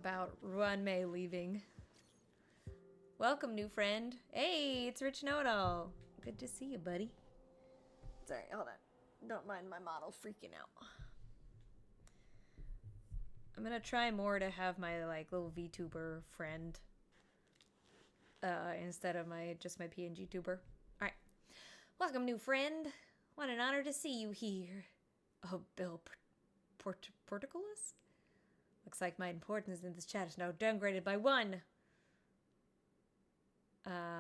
about Ruanmei leaving. Welcome, new friend. Hey, it's Rich Know-It-All. Good to see you, buddy. Sorry, hold on. Don't mind my model freaking out. I'm gonna try more to have my like little VTuber friend instead of just my PNG tuber. Alright. Welcome, new friend. What an honor to see you here. Oh, Bill Porticulus? Looks like my importance in this chat is now downgraded by 1. Are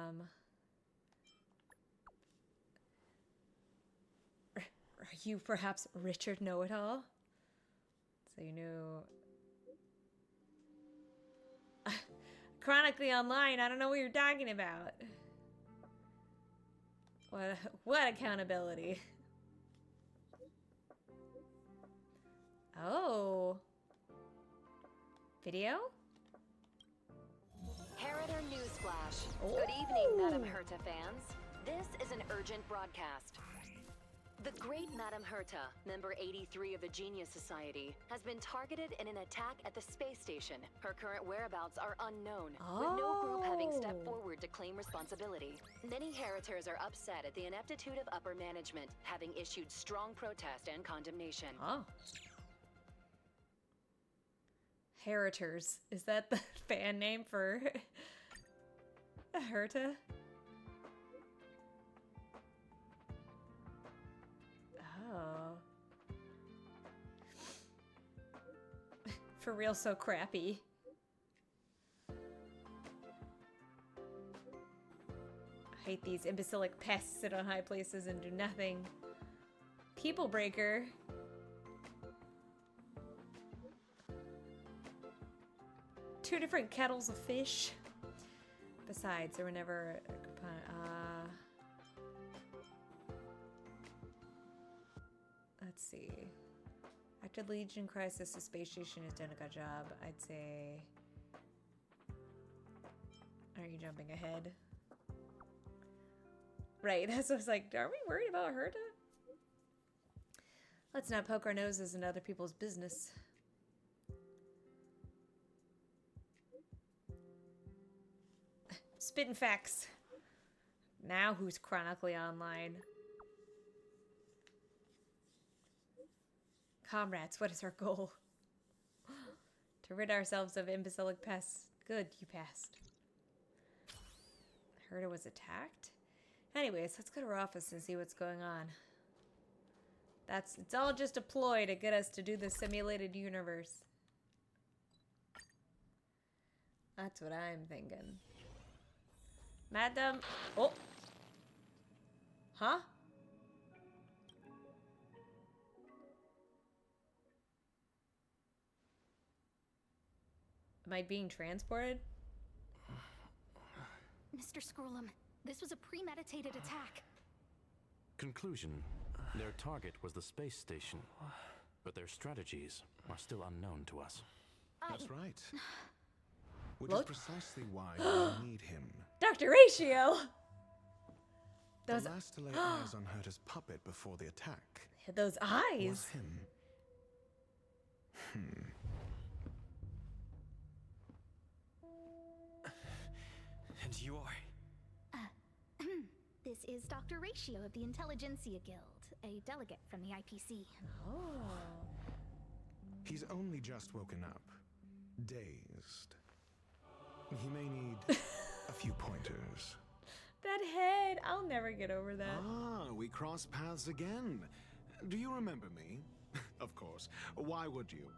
you perhaps Richard Know-It-All? So you knew... Chronically Online, I don't know what you're talking about. What accountability? Oh. Video? Heritor Newsflash. Oh. Good evening, Madame Herta fans. This is an urgent broadcast. The great Madame Herta, member 83 of the Genius Society, has been targeted in an attack at the space station. Her current whereabouts are unknown, with no group having stepped forward to claim responsibility. Many Heritors are upset at the ineptitude of upper management, having issued strong protest and condemnation. Oh. Heritors. Is that the fan name for Herta? Oh. For real, so crappy. I hate these imbecilic pests sit on high places and do nothing. People breaker. Two different kettles of fish. Besides, there were never a component. Let's see. After the Legion crisis, the space station has done a good job. I'd say. Are you jumping ahead? Right. That's what I was like. Are we worried about Herta? Let's not poke our noses in other people's business. Spitting facts. Now who's chronically online? Comrades, what is our goal? To rid ourselves of imbecilic pests. Good, you passed. Herta was attacked? Anyways, let's go to our office and see what's going on. It's all just a ploy to get us to do the simulated universe. That's what I'm thinking. Madam. Oh. Huh? Am I being transported? Mr. Scrollum, this was a premeditated attack. Conclusion. Their target was the space station, but their strategies are still unknown to us. That's right. Which Look. is precisely why we need him. Dr. Ratio! Those, The last to lay eyes on Herta's puppet before the attack those eyes! was him. And you are? This is Dr. Ratio of the Intelligentsia Guild, a delegate from the IPC. Oh. He's only just woken up, dazed. He may need a few pointers. That head! I'll never get over that. Ah, we cross paths again. Do you remember me? Of course. Why would you?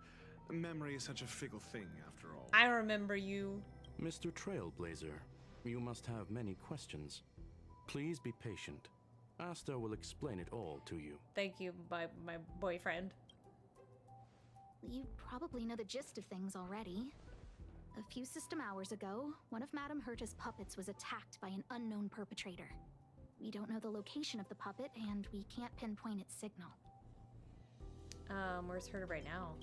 Memory is such a fickle thing, after all. I remember you. Mr. Trailblazer, you must have many questions. Please be patient. Asta will explain it all to you. Thank you, my boyfriend. You probably know the gist of things already. A few system hours ago, one of Madame Herta's puppets was attacked by an unknown perpetrator. We don't know the location of the puppet, and we can't pinpoint its signal. Where's Herta right now?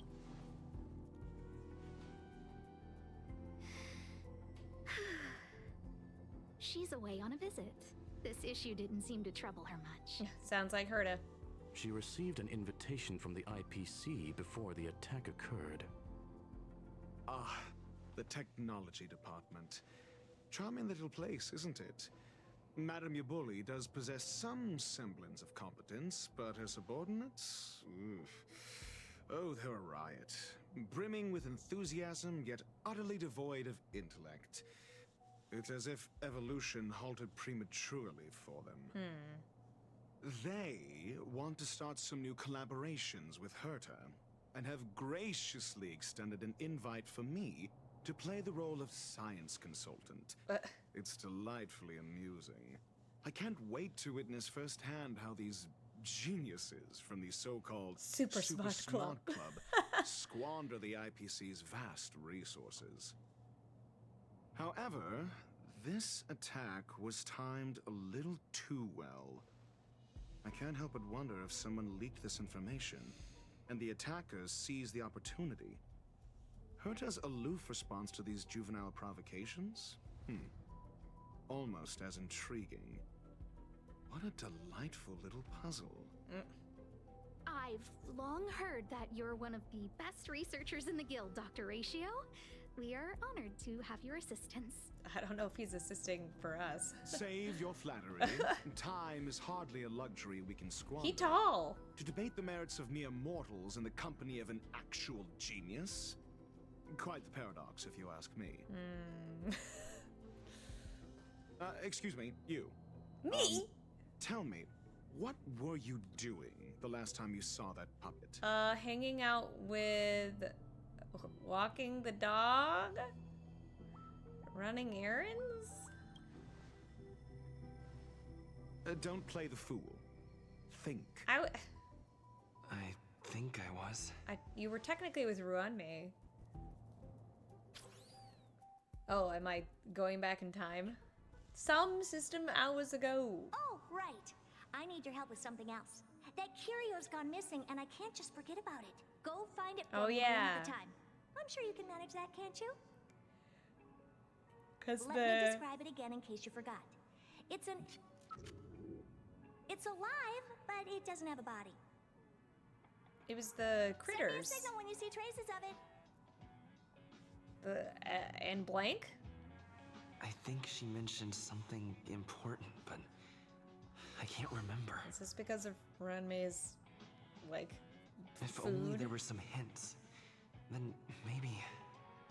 She's away on a visit. This issue didn't seem to trouble her much. Sounds like Herta. She received an invitation from the IPC before the attack occurred. Ah, the technology department. Charming little place, isn't it? Madame Yabuli does possess some semblance of competence, but her subordinates? Oof. Oh, they're a riot. Brimming with enthusiasm, yet utterly devoid of intellect. It's as if evolution halted prematurely for them. They want to start some new collaborations with Herta, and have graciously extended an invite for me to play the role of science consultant. It's delightfully amusing. I can't wait to witness firsthand how these geniuses from the so-called Super Smart Club squander the IPC's vast resources. However, this attack was timed a little too well. I can't help but wonder if someone leaked this information, and the attackers seized the opportunity. Herta's aloof response to these juvenile provocations? Almost as intriguing. What a delightful little puzzle. I've long heard that you're one of the best researchers in the guild, Dr. Ratio. We are honored to have your assistance. I don't know if he's assisting for us. Save your flattery. Time is hardly a luxury we can squander. He tall. To debate the merits of mere mortals in the company of an actual genius? Quite the paradox, if you ask me. Excuse me, you. Me? Tell me, what were you doing the last time you saw that puppet? Hanging out with... walking the dog? Running errands? Don't play the fool. Think. I think I was. You were technically with Ruanmei. Oh, am I going back in time? Some system hours ago. Oh, right. I need your help with something else. That curio's gone missing, and I can't just forget about it. Go find it for me when you have the time. I'm sure you can manage that, can't you? Cause Let me describe it again in case you forgot. It's alive, but it doesn't have a body. It was the Send me a critters. signal when you see traces of it. And blank? I think she mentioned something important, but I can't remember. Is this because of Ruanmei's, like, If food? only there were some hints, then maybe.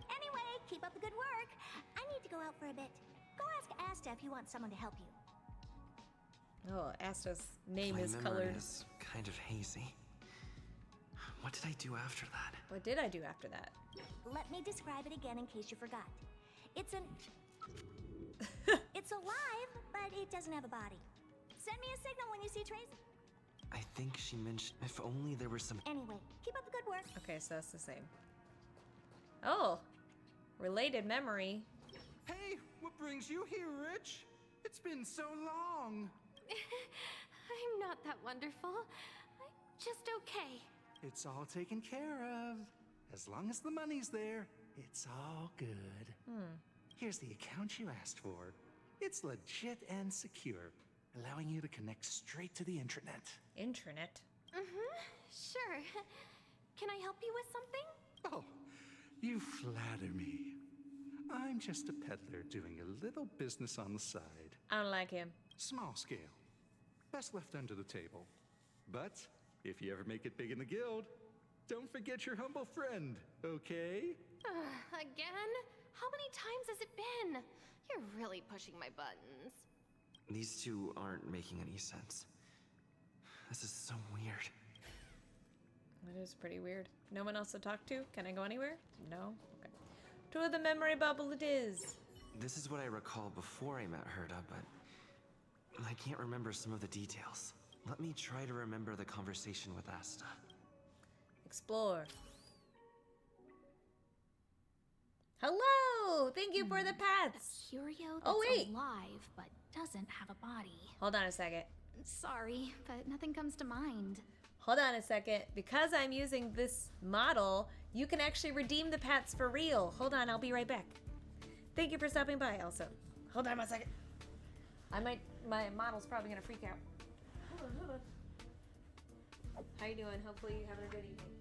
Anyway, keep up the good work. I need to go out for a bit. Go ask Asta if you want someone to help you. Oh, Asta's name My is memory colored. is kind of hazy. What did I do after that? What did I do after that? Let me describe it again in case you forgot. It's alive, but it doesn't have a body. Send me a signal when you see traces. I think she mentioned if only there were some. Anyway, keep up the good work. Okay, so that's the same. Oh, related memory. Hey, what brings you here, Rich? It's been so long. I'm not that wonderful. I'm just okay. It's all taken care of. As long as the money's there, it's all good. Here's the account you asked for. It's legit and secure, allowing you to connect straight to the intranet. Intranet. Sure. Can I help you with something? Oh, you flatter me. I'm just a peddler doing a little business on the side. I don't like him. Small scale. Best left under the table. But if you ever make it big in the guild, don't forget your humble friend, okay? Again? How many times has it been? You're really pushing my buttons. These two aren't making any sense. This is so weird. It is pretty weird. No one else to talk to? Can I go anywhere? No? Okay. To the memory bubble it is. This is what I recall before I met Herta, but I can't remember some of the details. Let me try to remember the conversation with Asta. Explore. Hello! Thank you for the pets! Curio that's Oh, wait. alive, but doesn't have a body. Hold on a second. Sorry, but nothing comes to mind. Hold on a second. Because I'm using this model, you can actually redeem the pets for real. Hold on, I'll be right back. Thank you for stopping by also. Hold on 1 second. My model's probably gonna freak out. Hold on. How you doing? Hopefully you're having a good evening.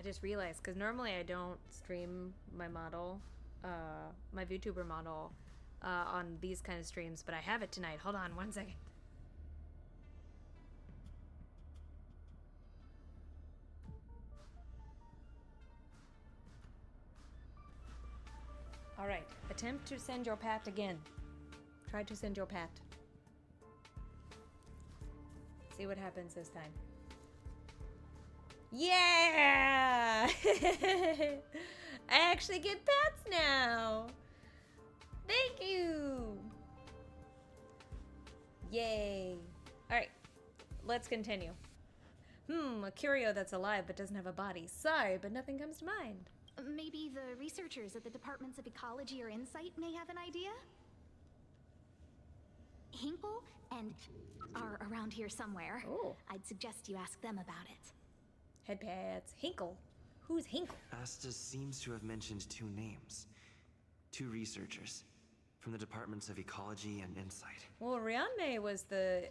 I just realized, because normally I don't stream my model, my VTuber model, on these kind of streams, but I have it tonight. Hold on 1 second. Alright, attempt to send your pat again. Try to send your pat. See what happens this time. Yeah! I actually get pats now! Thank you! Yay! Alright, let's continue. A curio that's alive but doesn't have a body. Sorry, but nothing comes to mind. Maybe the researchers at the Departments of Ecology or Insight may have an idea? Hinkle and are around here somewhere. Oh. I'd suggest you ask them about it. Headpads. Hinkle. Who's Hinkle? Asta seems to have mentioned two names. Two researchers from the Departments of Ecology and Insight. Well, Ryanmei was the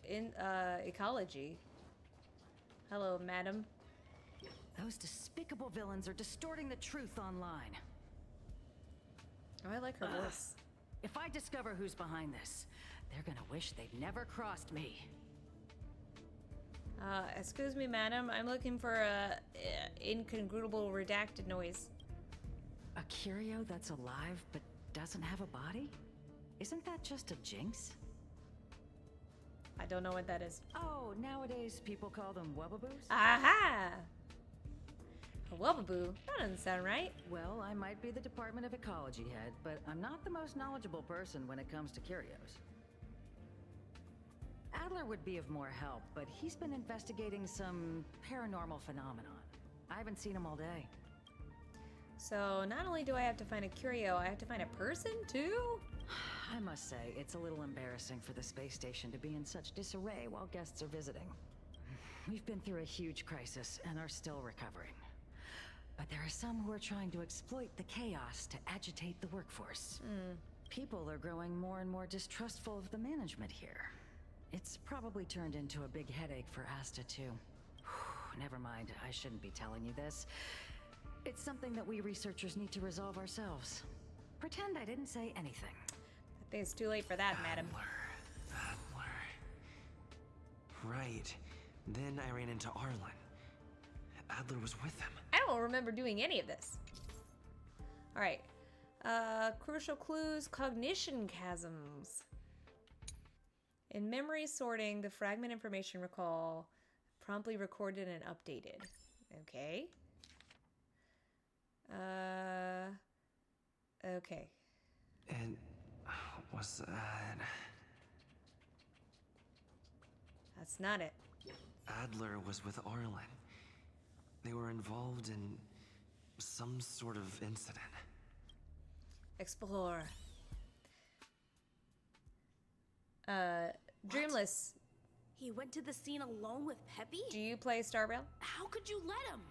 ecology. Hello, madam. Those despicable villains are distorting the truth online. Oh, I like her voice. If I discover who's behind this, they're gonna wish they'd never crossed me. Excuse me, madam. I'm looking for a incongruable redacted noise. A curio that's alive but doesn't have a body? Isn't that just a jinx? I don't know what that is. Oh, nowadays people call them wubbaboos? Aha! A wubbaboo? That doesn't sound right. Well, I might be the Department of Ecology head, but I'm not the most knowledgeable person when it comes to curios. Adler would be of more help, but he's been investigating some paranormal phenomenon. I haven't seen him all day. So not only do I have to find a curio, I have to find a person too? I must say, it's a little embarrassing for the space station to be in such disarray while guests are visiting. We've been through a huge crisis and are still recovering. But there are some who are trying to exploit the chaos to agitate the workforce. People are growing more and more distrustful of the management here. It's probably turned into a big headache for Asta too. Never mind, I shouldn't be telling you this. It's something that we researchers need to resolve ourselves. Pretend I didn't say anything. I think it's too late for that, madam. Adler. Right. Then I ran into Arlen. Adler was with him. I don't remember doing any of this. Alright. Crucial clues, cognition chasms. In memory sorting, the fragment information recall promptly recorded and updated. Okay. Okay. And was that... That's not it. Adler was with Arlen. They were involved in some sort of incident. Explore. Dreamless. He went to the scene alone with Peppy? Do you play Starbell? How could you let him?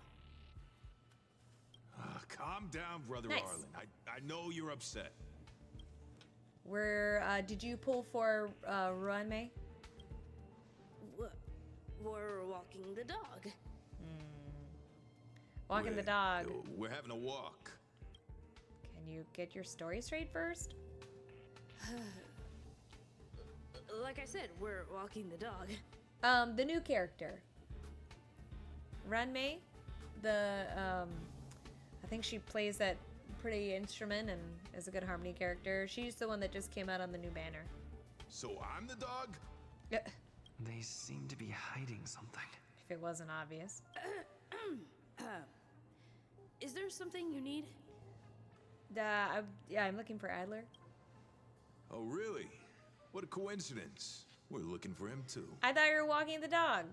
Calm down, Brother Nice. Arlen. I know you're upset. Where, did you pull for, Ryanmei? We're walking the dog. Walking the dog. We're having a walk. Can you get your story straight first? Like I said, we're walking the dog. The new character. Ryanmei, I think she plays that pretty instrument and is a good harmony character. She's the one that just came out on the new banner. So I'm the dog? Yeah. They seem to be hiding something. If it wasn't obvious. Is there something you need? Yeah, I'm looking for Adler. Oh, really? What a coincidence. We're looking for him, too. I thought you were walking the dog.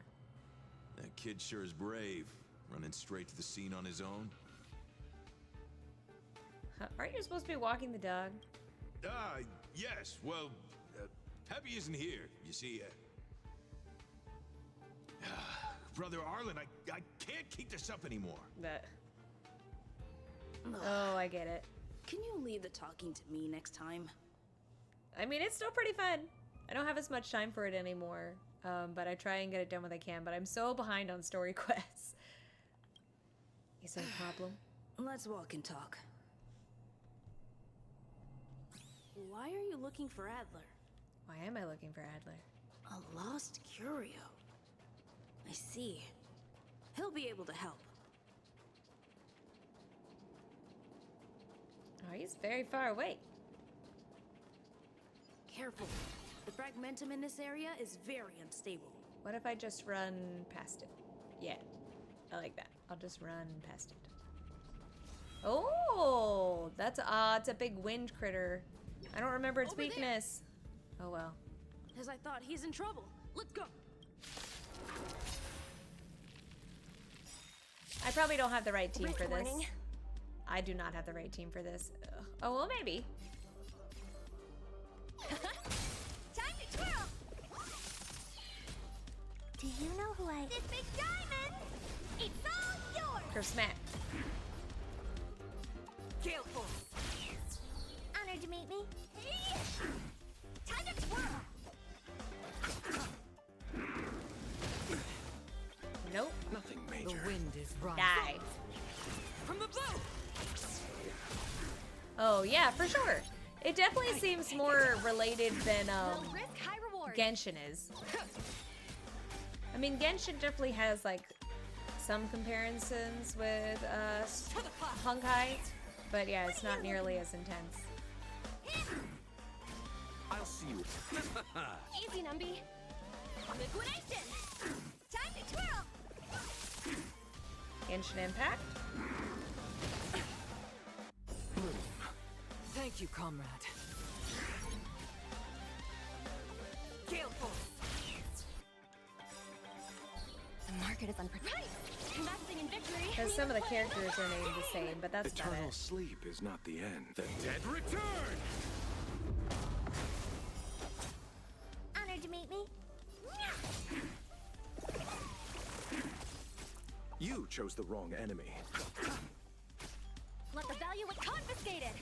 That kid sure is brave, running straight to the scene on his own. Aren't you supposed to be walking the dog? Yes. Well, Peppy isn't here, you see. Brother Arlen, I can't keep this up anymore. That. Oh, I get it. Can you leave the talking to me next time? I mean, it's still pretty fun. I don't have as much time for it anymore, but I try and get it done when I can, but I'm so behind on story quests. Is there a problem? Let's walk and talk. Why are you looking for Adler? Why am I looking for Adler? A lost curio. I see. He'll be able to help. Oh, he's very far away. Careful. The fragmentum in this area is very unstable. What if I just run past it? Yeah, I like that. I'll just run past it. Oh, that's it's a big wind critter. I don't remember its weakness. Oh well. As I thought, he's in trouble. Let's go. I probably don't have the right team for this. I do not have the right team for this. Oh well, maybe. Time to twirl! Do you know who I... This big diamond! It's all yours! Curve smack. Gale Force! Honored to meet me. Time to twirl! Nope. Nothing major. The wind is rising. Die. From the bow! Oh yeah, for sure. It definitely seems more related than Risk high reward. Genshin is. I mean, Genshin definitely has like some comparisons with Honkai, but yeah, it's not nearly as intense. I'll see you. Easy, Numby. Liquidation! Time to twirl! Genshin Impact. Thank you, comrade. Gale Force! The market is unpredictable. Investing in victory. Because some of the characters are named the same, but that's about Eternal it. sleep is not the end. The dead return! Honored to meet me. You chose the wrong enemy. Let the value was confiscated.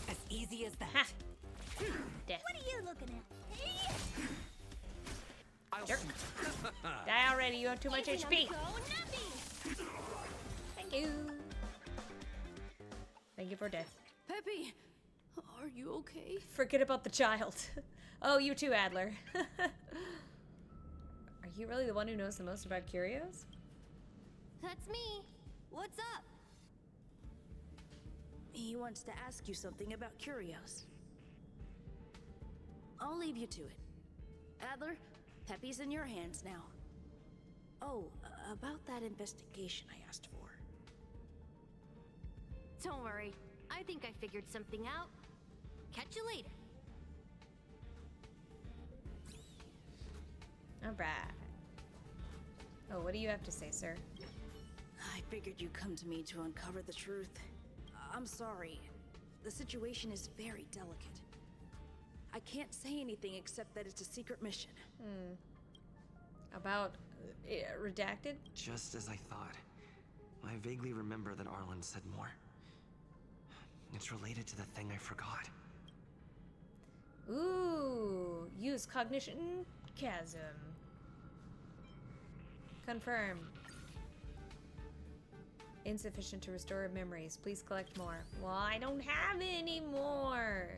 As easy as that. Ha! Death. What are you looking at? I'll Jerk. Die already, you have too much HP. Thank you. Thank you for death. Peppy, are you okay? Forget about the child. Oh, you too, Adler. Are you really the one who knows the most about curios? That's me. What's up? He wants to ask you something about curios. I'll leave you to it. Adler, Peppy's in your hands now. Oh, about that investigation I asked for. Don't worry. I think I figured something out. Catch you later. Alright. Oh, what do you have to say, sir? I figured you'd come to me to uncover the truth. I'm sorry. The situation is very delicate. I can't say anything except that it's a secret mission. About redacted? Just as I thought. I vaguely remember that Arlen said more. It's related to the thing I forgot. Ooh, use cognition chasm. Confirm. Insufficient to restore memories. Please collect more. Well, I don't have any more.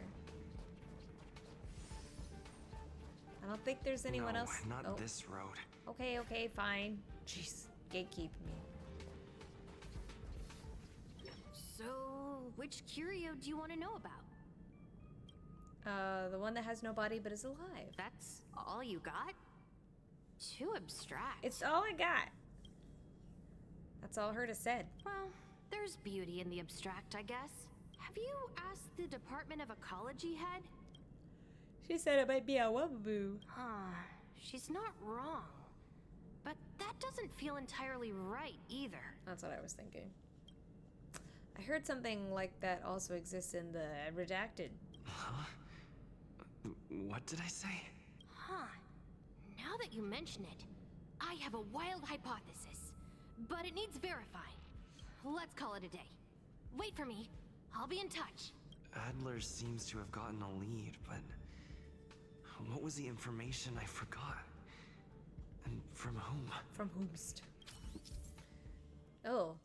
I don't think there's anyone No, else. not Oh. this road. Okay, okay, fine. Jeez, gatekeep me. So, which curio do you want to know about? The one that has no body but is alive. That's all you got? Too abstract. It's all I got. That's all Herta said. Well, there's beauty in the abstract, I guess. Have you asked the Department of Ecology head? She said it might be a waboo. Huh. She's not wrong. But that doesn't feel entirely right either. That's what I was thinking. I heard something like that also exists in the redacted. Huh? What did I say? Huh. Now that you mention it, I have a wild hypothesis. But it needs verifying. Let's call it a day. Wait for me. I'll be in touch. Adler seems to have gotten a lead, but what was the information I forgot? And from whom? From whomst? Oh.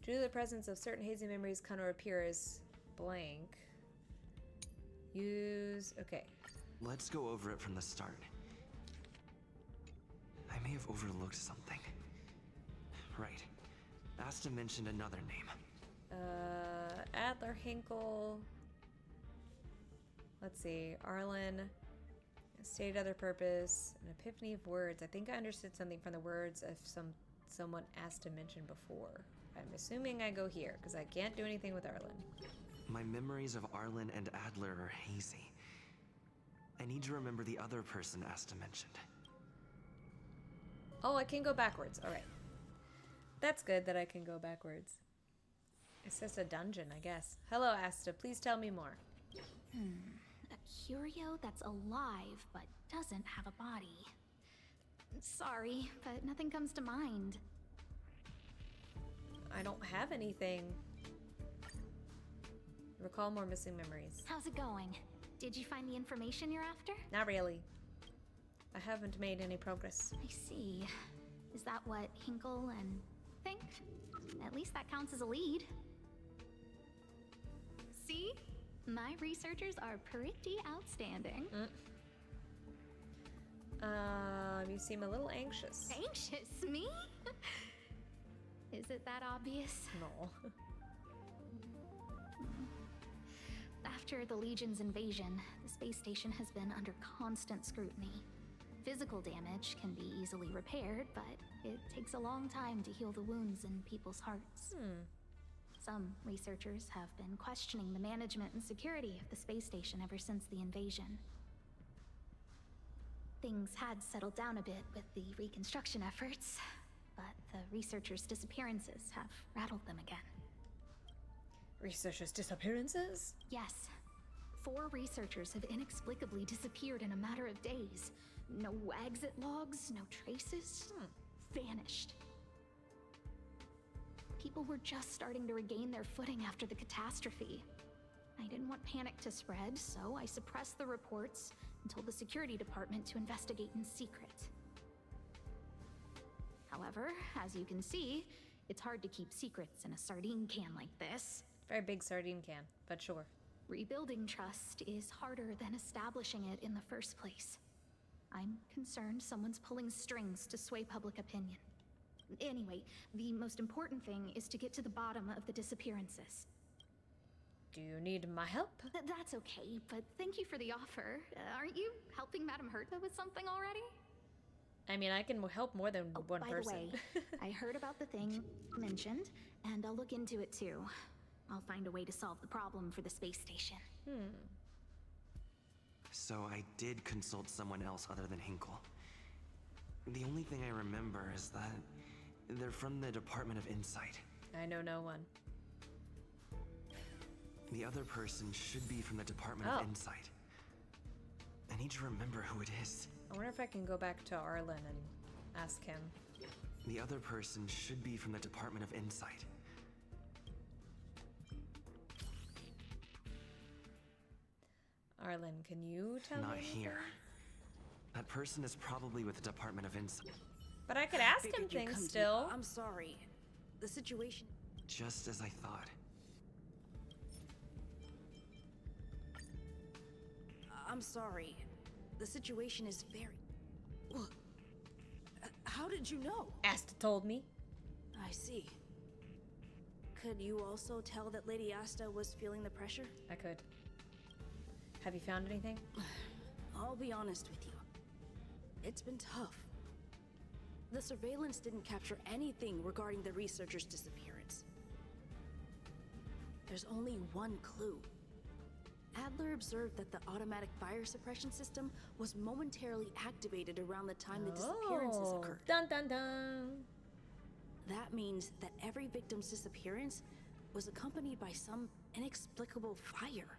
Due to the presence of certain hazy memories, Connor appear as blank. Use... Okay. Let's go over it from the start. I may have overlooked something. Right. Asta mentioned another name. Adler, Hinkle... Let's see. Arlen... Stated other purpose. An epiphany of words. I think I understood something from the words of someone asked to mention before. I'm assuming I go here, because I can't do anything with Arlen. My memories of Arlen and Adler are hazy. I need to remember the other person Asta mentioned. Oh, I can go backwards. Alright. That's good that I can go backwards. It's just a dungeon, I guess. Hello, Asta. Please tell me more. A curio that's alive, but doesn't have a body. Sorry, but nothing comes to mind. I don't have anything. Recall more missing memories. How's it going? Did you find the information you're after? Not really. I haven't made any progress. I see. Is that what Hinkle and think? At least that counts as a lead. See? My researchers are pretty outstanding. You seem a little anxious. Anxious? Me? Is it that obvious? No. After the Legion's invasion, the space station has been under constant scrutiny. Physical damage can be easily repaired, but it takes a long time to heal the wounds in people's hearts. Some researchers have been questioning the management and security of the space station ever since the invasion. Things had settled down a bit with the reconstruction efforts, but the researchers' disappearances have rattled them again. Researchers' disappearances? Yes. 4 researchers have inexplicably disappeared in a matter of days. No exit logs, no traces. Vanished. People were just starting to regain their footing after the catastrophe. I didn't want panic to spread, so I suppressed the reports and told the security department to investigate in secret. However, as you can see, it's hard to keep secrets in a sardine can like this. Very big sardine can, but sure. Rebuilding trust is harder than establishing it in the first place. I'm concerned someone's pulling strings to sway public opinion. Anyway, the most important thing is to get to the bottom of the disappearances. Do you need my help? That's okay, but thank you for the offer. Aren't you helping Madame Herta with something already? I mean, I can help more than one person. By the way, I heard about the thing mentioned, and I'll look into it too. I'll find a way to solve the problem for the space station. So I did consult someone else other than Hinkle. The only thing I remember is that they're from the Department of Insight. I know no one. The other person should be from the Department of Insight. I need to remember who it is. I wonder if I can go back to Arlen and ask him. The other person should be from the Department of Insight. Arlen, can you tell me? Not here. That person is probably with the Department of Insight. But I could ask him things still. I'm sorry. The situation... Just as I thought. I'm sorry. The situation is very... How did you know? Asta told me. I see. Could you also tell that Lady Asta was feeling the pressure? I could. Have you found anything? I'll be honest with you. It's been tough. The surveillance didn't capture anything regarding the researcher's disappearance. There's only one clue. Adler observed that the automatic fire suppression system was momentarily activated around the time the disappearances occurred. Dun dun dun! That means that every victim's disappearance was accompanied by some inexplicable fire.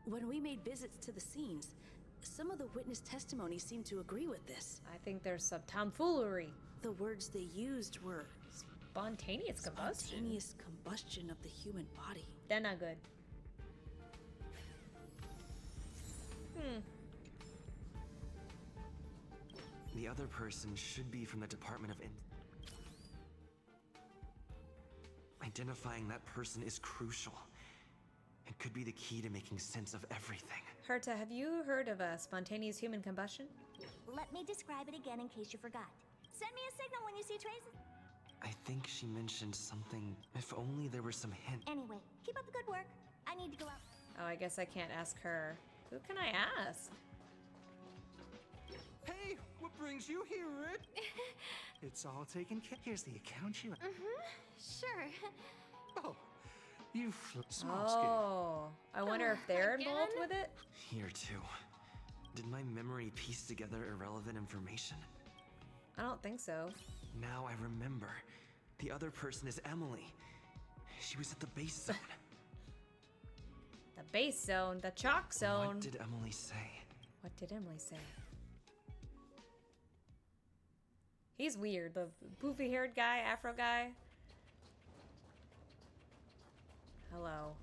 When we made visits to the scenes, some of the witness testimony seemed to agree with this. I think there's some tomfoolery. The words they used were... Spontaneous combustion? Spontaneous combustion of the human body. They're not good. The other person should be from the Department of Identifying that person is crucial. It could be the key to making sense of everything. Herta, have you heard of a spontaneous human combustion? Let me describe it again in case you forgot. Send me a signal when you see traces. I think she mentioned something. If only there were some hint. Anyway, keep up the good work. I need to go out. Oh, I guess I can't ask her. Who can I ask? Hey, what brings you here, Rit? It's all taken care. Here's the account you. Sure. Oh, you small scale. Oh, I wonder if they're involved with it. Here too. Did my memory piece together irrelevant information? I don't think so. Now I remember. The other person is Emily. She was at the base zone. The base zone, the chalk zone. What did Emily say? What did Emily say? He's weird. The poofy-haired guy, afro guy. Hello,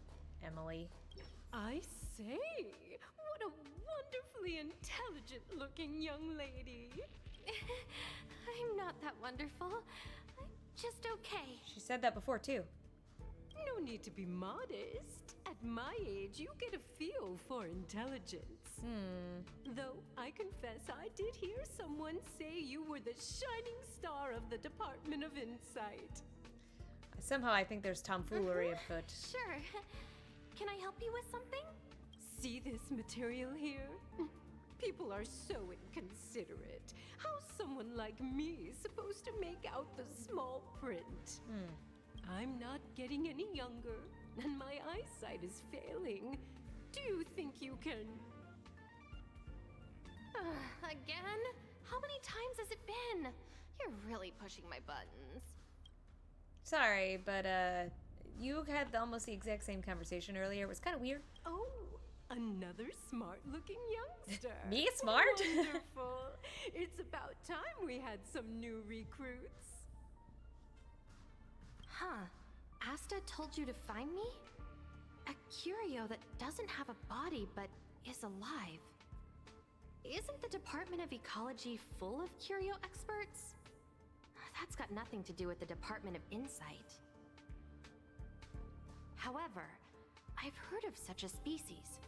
Emily. I say, what a wonderfully intelligent-looking young lady. I'm not that wonderful. I'm just okay. She said that before, too. No need to be modest. At my age, you get a feel for intelligence. Though I confess I did hear someone say you were the shining star of the Department of Insight. Somehow I think there's tomfoolery afoot. Sure. Can I help you with something? See this material here? People are so inconsiderate. How's someone like me supposed to make out the small print? I'm not getting any younger, and my eyesight is failing. Do you think you can... Again? How many times has it been? You're really pushing my buttons. Sorry, but you had almost the exact same conversation earlier. It was kind of weird. Oh, another smart-looking youngster. Me smart? Wonderful. It's about time we had some new recruits. Huh. Asta told you to find me? A curio that doesn't have a body but is alive. Isn't the Department of Ecology full of curio experts? That's got nothing to do with the Department of Insight. However, I've heard of such a species.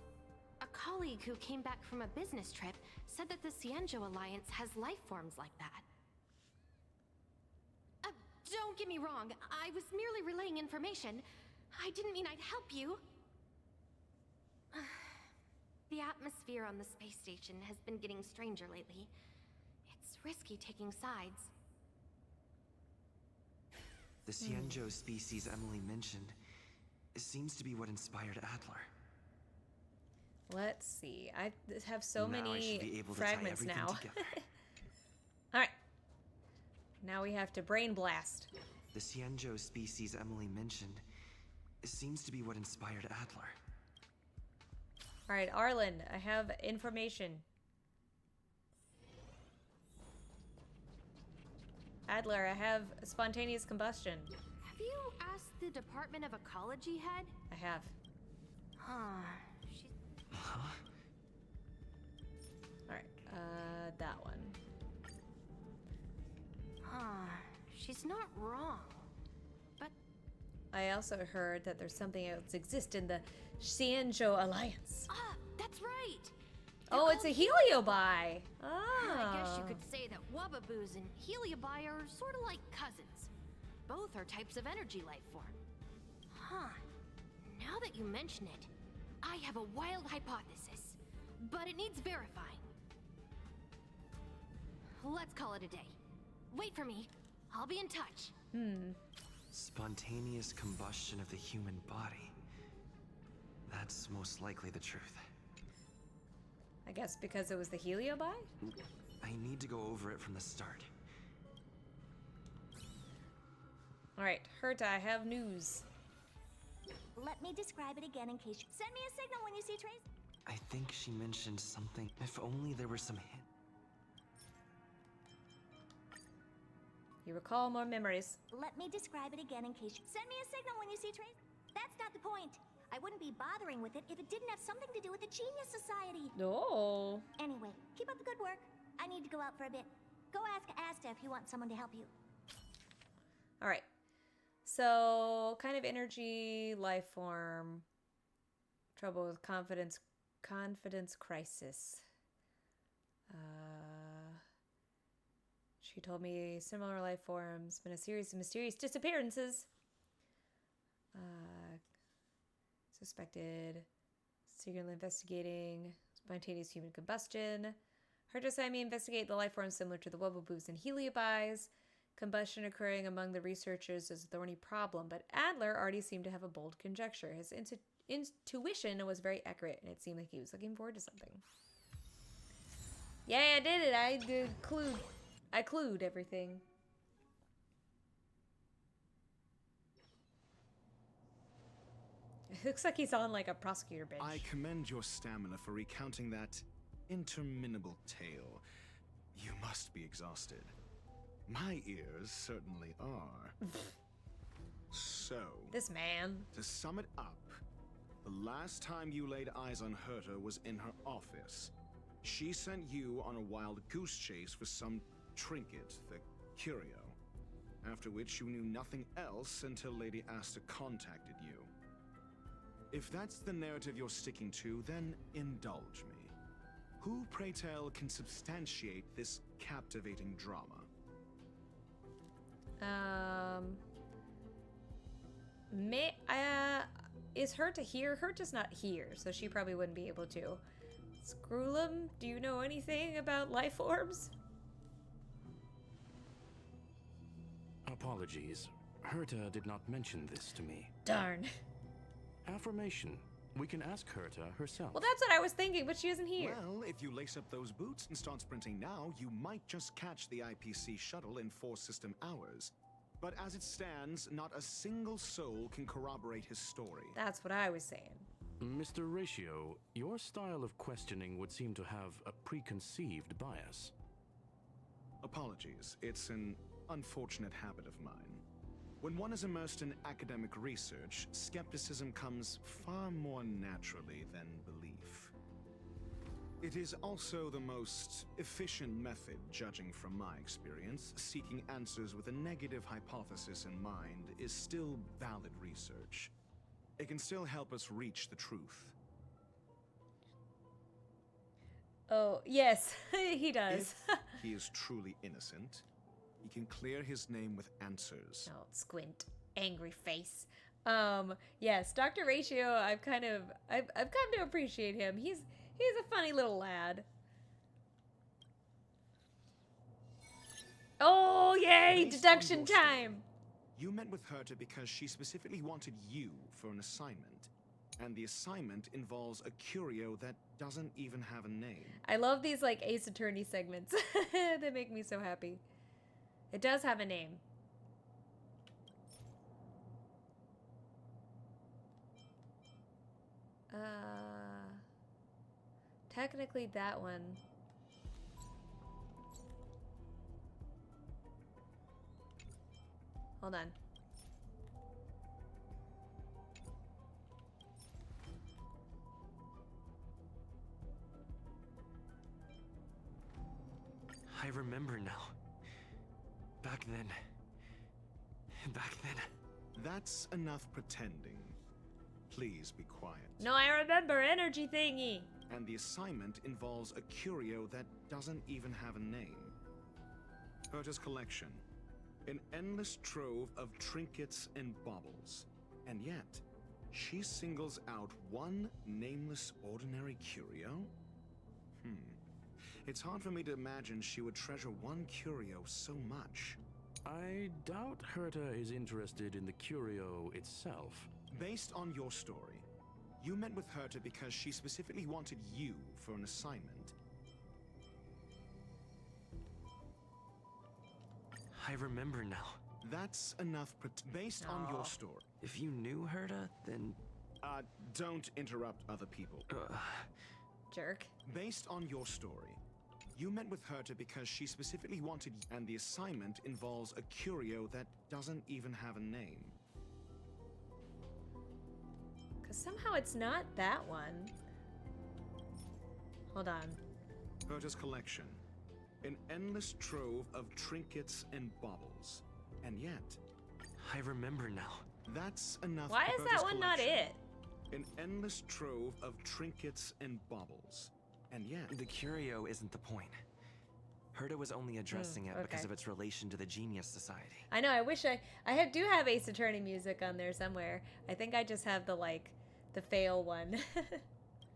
A colleague who came back from a business trip said that the Cienjo Alliance has life forms like that. Don't get me wrong, I was merely relaying information. I didn't mean I'd help you. The atmosphere on the space station has been getting stranger lately. It's risky taking sides. The Cienjo species Emily mentioned seems to be what inspired Adler. Let's see. I have so Now I many should be able to fragments tie everything now. together. All right. Now we have to brain blast. The Cienjo species Emily mentioned seems to be what inspired Adler. All right, Arlen, I have information. Adler, I have spontaneous combustion. Have you asked the Department of Ecology head? I have. Huh. Huh? All right, that one. Huh. She's not wrong. But I also heard that there's something else exists in the Cienjo Alliance. ah, that's right. Oh, it's a heliobi. Ah. I guess you could say that Wubbaboos and Heliobi are sort of like cousins. Both are types of energy life form. Huh. Now that you mention it, I have a wild hypothesis, but it needs verifying. Let's call it a day. Wait for me. I'll be in touch. Spontaneous combustion of the human body. That's most likely the truth. I guess because it was the heliobi? I need to go over it from the start. All right, Herta, I have news. Let me describe it again in case you... Send me a signal when you see traces. I think she mentioned something. If only there were some hint. You recall more memories. Let me describe it again in case you... Send me a signal when you see traces. That's not the point. I wouldn't be bothering with it if it didn't have something to do with the Genius Society. No. Anyway, keep up the good work. I need to go out for a bit. Go ask Asta if you want someone to help you. All right. So, kind of energy, life form, trouble with confidence crisis. She told me similar life forms, been a series of mysterious disappearances. Suspected secretly investigating spontaneous human combustion. Her to assigned me investigate the life forms similar to the Wubbleboos and Heliobis. Combustion occurring among the researchers is a thorny problem, but Adler already seemed to have a bold conjecture. His intuition was very accurate, and it seemed like he was looking forward to something. Yeah, I did it. I clued everything. It looks like he's on like a prosecutor bench. I commend your stamina for recounting that interminable tale. You must be exhausted. My ears certainly are. So, this man. To sum it up, the last time you laid eyes on Herta was in her office. She sent you on a wild goose chase for some trinket, the curio. After which you knew nothing else until Lady Asta contacted you. If that's the narrative you're sticking to, then indulge me. Who, pray tell, can substantiate this captivating drama? Is Herta here? Herta's not here, so she probably wouldn't be able to. Scroolum, do you know anything about life forms? Apologies. Herta did not mention this to me. Darn. Affirmation. We can ask Herta herself. Well, that's what I was thinking, but she isn't here. Well, if you lace up those boots and start sprinting now, you might just catch the IPC shuttle in 4 system hours. But as it stands, not a single soul can corroborate his story. That's what I was saying. Mr. Ratio, your style of questioning would seem to have a preconceived bias. Apologies. It's an unfortunate habit of mine. When one is immersed in academic research, skepticism comes far more naturally than belief. It is also the most efficient method, judging from my experience. Seeking answers with a negative hypothesis in mind is still valid research. It can still help us reach the truth. Oh, yes, he does. If he is truly innocent, he can clear his name with answers. Oh, squint. Angry face. Yes, Dr. Ratio, I've come to appreciate him. He's a funny little lad. Oh, yay! Based Deduction on your story, time! You met with Herta because she specifically wanted you for an assignment. And the assignment involves a curio that doesn't even have a name. I love these, like, Ace Attorney segments. They make me so happy. It does have a name. Technically that one. Hold on. I remember now. Back then. That's enough pretending. Please be quiet. No, I remember. Energy thingy. And the assignment involves a curio that doesn't even have a name. Herta's collection. An endless trove of trinkets and baubles. And yet, she singles out one nameless ordinary curio? It's hard for me to imagine she would treasure one curio so much. I doubt Herta is interested in the curio itself. Based on your story, you met with Herta because she specifically wanted you for an assignment. I remember now. That's enough based on your story. If you knew Herta, then... Don't interrupt other people. Jerk. Based on your story, you met with Herta because she specifically wanted you, and the assignment involves a curio that doesn't even have a name. Because somehow it's not that one. Hold on. Herta's collection. An endless trove of trinkets and baubles. And yet, I remember now. That's enough. Why is that one not it? An endless trove of trinkets and baubles. And yet... The curio isn't the point. Herta was only addressing it because of its relation to the Genius Society. I know, I wish do have Ace Attorney music on there somewhere. I think I just have the fail one.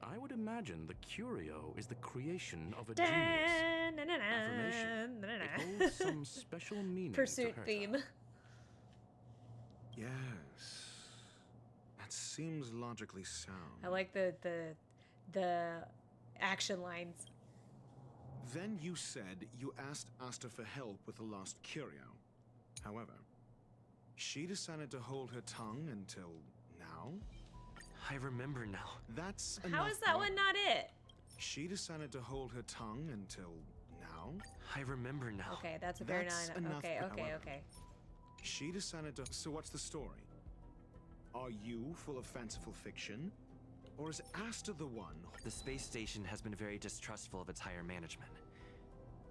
I would imagine the curio is the creation of a genius. Affirmation. It holds some special meaning Pursuit to Herta. theme. Yes. That seems logically sound. I like the action lines. Then you said you asked Asta for help with the lost curio. However, she decided to hold her tongue until now? I remember now. That's How is that one not it? She decided to hold her tongue until now? I remember now. Okay, that's a very enough, Okay. however. She decided to... So what's the story? Are you full of fanciful fiction? Or is Asta the one? The space station has been very distrustful of its higher management.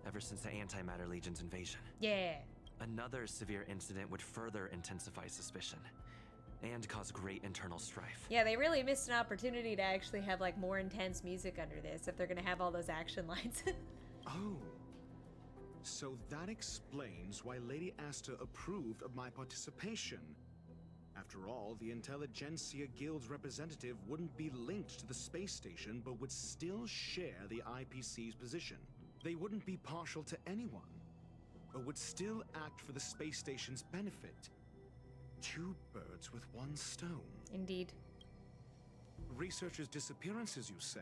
Ever since the Antimatter Legion's invasion. Yeah. Another severe incident would further intensify suspicion. And cause great internal strife. Yeah, they really missed an opportunity to actually have like more intense music under this if they're gonna have all those action lines. Oh. So that explains why Lady Asta approved of my participation. After all, the Intelligentsia Guild's representative wouldn't be linked to the space station, but would still share the IPC's position. They wouldn't be partial to anyone, but would still act for the space station's benefit. Two birds with one stone. Indeed. Researchers' disappearances, you say?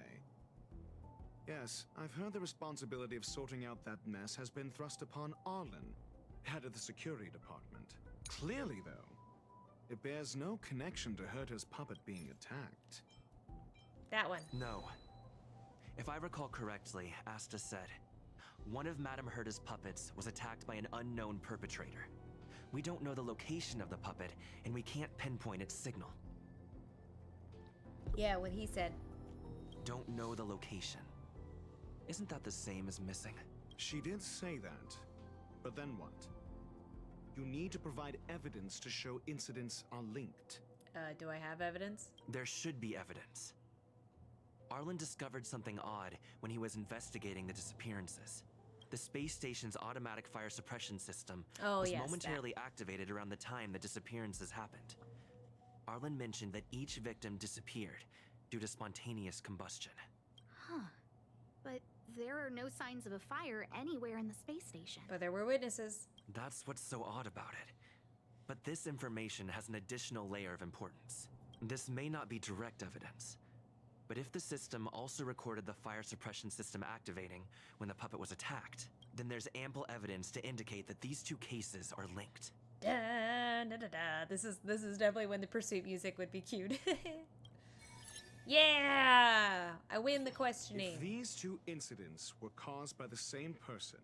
Yes, I've heard the responsibility of sorting out that mess has been thrust upon Arlen, head of the security department. Clearly, though, it bears no connection to Herta's puppet being attacked. That one. No. If I recall correctly, Asta said, one of Madame Herta's puppets was attacked by an unknown perpetrator. We don't know the location of the puppet, and we can't pinpoint its signal. Yeah, what he said. Don't know the location. Isn't that the same as missing? She did say that, but then what? You need to provide evidence to show incidents are linked. Do I have evidence? There should be evidence. Arlen discovered something odd when he was investigating the disappearances. The space station's automatic fire suppression system was momentarily activated around the time the disappearances happened. Arlen mentioned that each victim disappeared due to spontaneous combustion. Huh. But there are no signs of a fire anywhere in the space station. But there were witnesses. That's what's so odd about it. But this information has an additional layer of importance. This may not be direct evidence, but if the system also recorded the fire suppression system activating when the puppet was attacked, then there's ample evidence to indicate that these two cases are linked. Da, da, da, da. This is definitely when the pursuit music would be cued. Yeah! I win the questioning. If these two incidents were caused by the same person,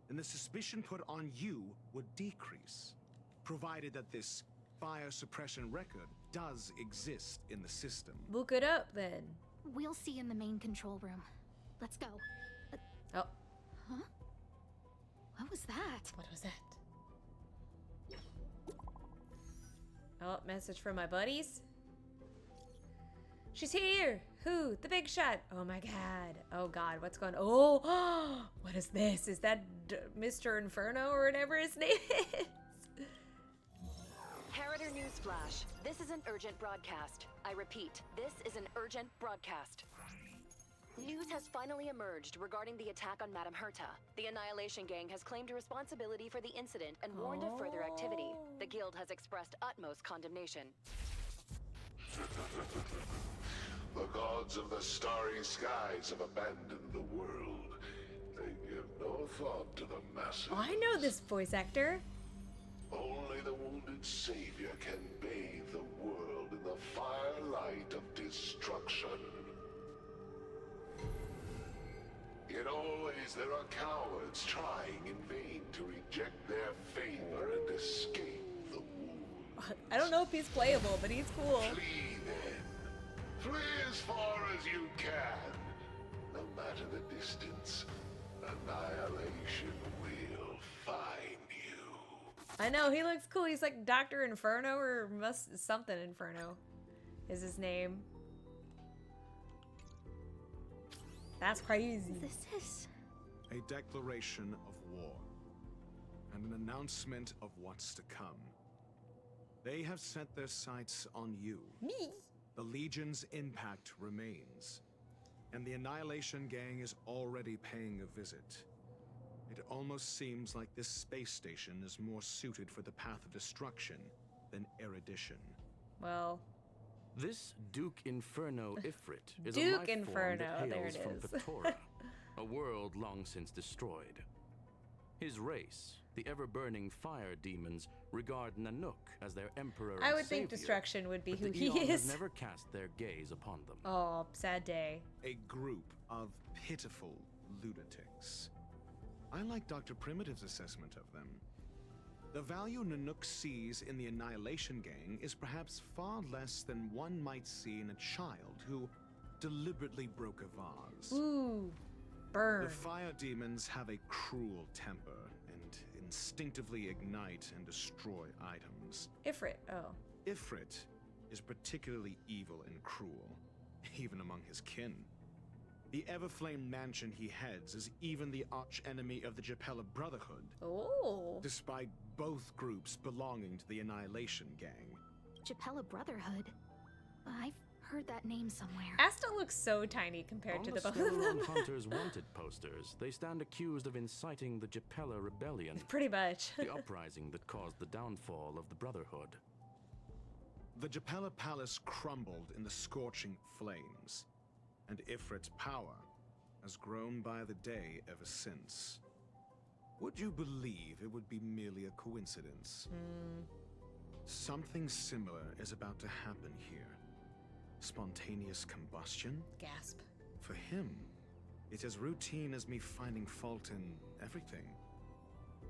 then the suspicion put on you would decrease, provided that this fire suppression record does exist in the system. Book it up, then. We'll see in the main control room. Let's go. Oh. Huh? What was that? What was that? Oh, message from my buddies. She's here! Who? The big shot! Oh my god. Oh god, what's going on? Oh! What is this? Is that Mr. Inferno or whatever his name is? Harrider Newsflash. This is an urgent broadcast. I repeat, this is an urgent broadcast. News has finally emerged regarding the attack on Madame Herta. The Annihilation Gang has claimed responsibility for the incident and warned of further activity. The Guild has expressed utmost condemnation. The gods of the starry skies have abandoned the world. They give no thought to the masses. Oh, I know this voice actor. Only the wounded savior can bathe the world in the firelight of destruction. Yet always there are cowards trying in vain to reject their favor and escape the wound. I don't know if he's playable, but he's cool. Flee then. Flee as far as you can. No matter the distance, annihilation will find you. I know, he looks cool. He's like Dr. Inferno or something Inferno is his name. That's crazy. This is a declaration of war and an announcement of what's to come. They have set their sights on you. Me? The Legion's impact remains, and the Annihilation Gang is already paying a visit. It almost seems like this space station is more suited for the path of destruction than erudition. Well, this Duke Inferno Ifrit is Duke a life Inferno, form that there hails it from is. Patora, a world long since destroyed. His race, the ever-burning fire demons, regard Nanook as their emperor and I would think savior, destruction would be but who the he Eon is. have never cast their gaze upon them. Oh, sad day. A group of pitiful lunatics. I like Dr. Primitive's assessment of them. The value Nanook sees in the Annihilation Gang is perhaps far less than one might see in a child who deliberately broke a vase. Ooh, burn. The fire demons have a cruel temper and instinctively ignite and destroy items. Ifrit, oh. Ifrit is particularly evil and cruel, even among his kin. The Everflame mansion he heads is even the arch-enemy of the Japella Brotherhood. Oh. Despite both groups belonging to the Annihilation Gang. Japella Brotherhood? I've heard that name somewhere. Asta looks so tiny compared to the both of them. On Hunter's wanted posters, they stand accused of inciting the Japella Rebellion. Pretty much. The uprising that caused the downfall of the Brotherhood. The Japella Palace crumbled in the scorching flames, and Ifrit's power has grown by the day ever since. Would you believe it would be merely a coincidence? Something similar is about to happen here. Spontaneous combustion? Gasp. For him, it's as routine as me finding fault in everything.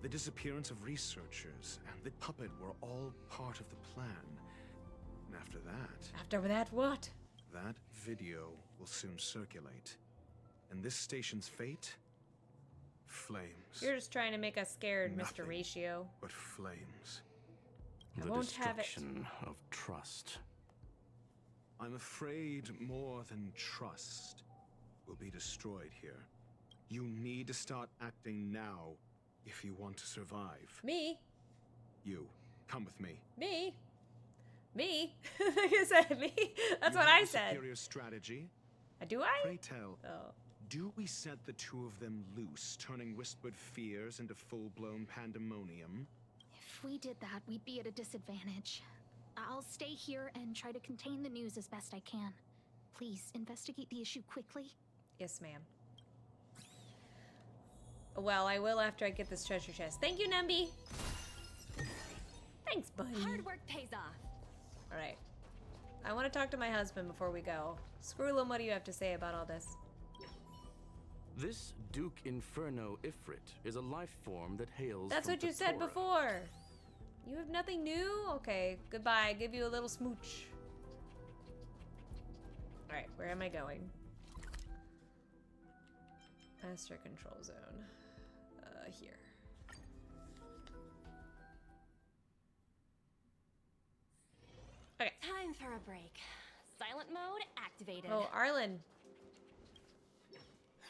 The disappearance of researchers and the puppet were all part of the plan. And after that... After that, what? That video will soon circulate. And this station's fate? Flames. You're just trying to make us scared, Nothing Mr. Ratio. but flames. I The won't have it. destruction of trust. I'm afraid more than trust will be destroyed here. You need to start acting now if you want to survive. Me? You, come with me. Me? Me? Like I said, me? That's what I said. Superior strategy. Do I? Pray tell. Oh. Do we set the two of them loose, turning whispered fears into full-blown pandemonium? If we did that, we'd be at a disadvantage. I'll stay here and try to contain the news as best I can. Please, investigate the issue quickly. Yes, ma'am. Well, I will after I get this treasure chest. Thank you, Numby. Thanks, buddy. Hard work pays off. All right. I want to talk to my husband before we go. Screwlum, what do you have to say about all this? This Duke Inferno Ifrit is a life form that hails That's from what you said Patora. before. You have nothing new? Okay, goodbye. Give you a little smooch. All right, where am I going? Master control zone. Here. Okay. Time for a break. Silent mode activated. Oh, Arlen.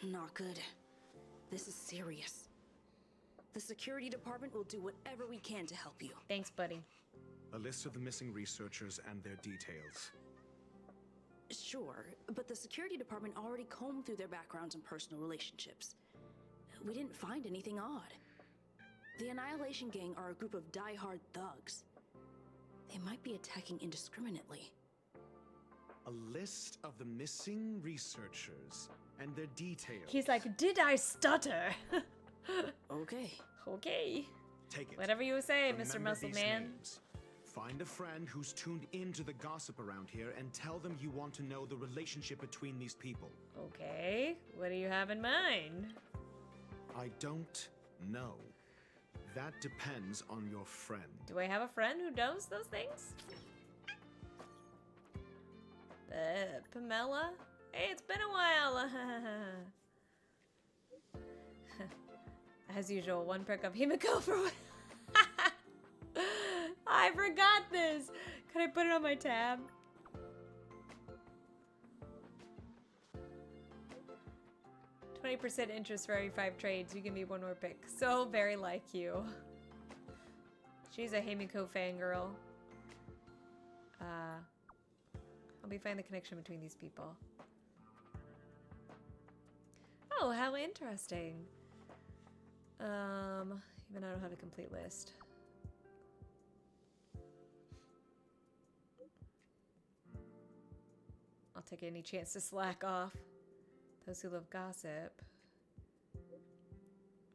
Not good. This is serious. The security department will do whatever we can to help you. Thanks, buddy. A list of the missing researchers and their details. Sure, but the security department already combed through their backgrounds and personal relationships. We didn't find anything odd. The Annihilation Gang are a group of die-hard thugs. They might be attacking indiscriminately. A list of the missing researchers and their details. He's like, did I stutter? Okay. Okay. Take it. Whatever you say, Mr. Remember Muscle these Man. names. Find a friend who's tuned into the gossip around here and tell them you want to know the relationship between these people. Okay. What do you have in mind? I don't know. That depends on your friend. Do I have a friend who knows those things? Pamela? Hey, it's been a while. As usual, one prick of Himiko for one. I forgot this. Can I put it on my tab? %20 interest for every 5 trades. You give me one more pick. So very like you. She's a Himiko fangirl. Help me find the connection between these people. Oh, how interesting. Even I don't have a complete list. I'll take any chance to slack off. Those who love gossip.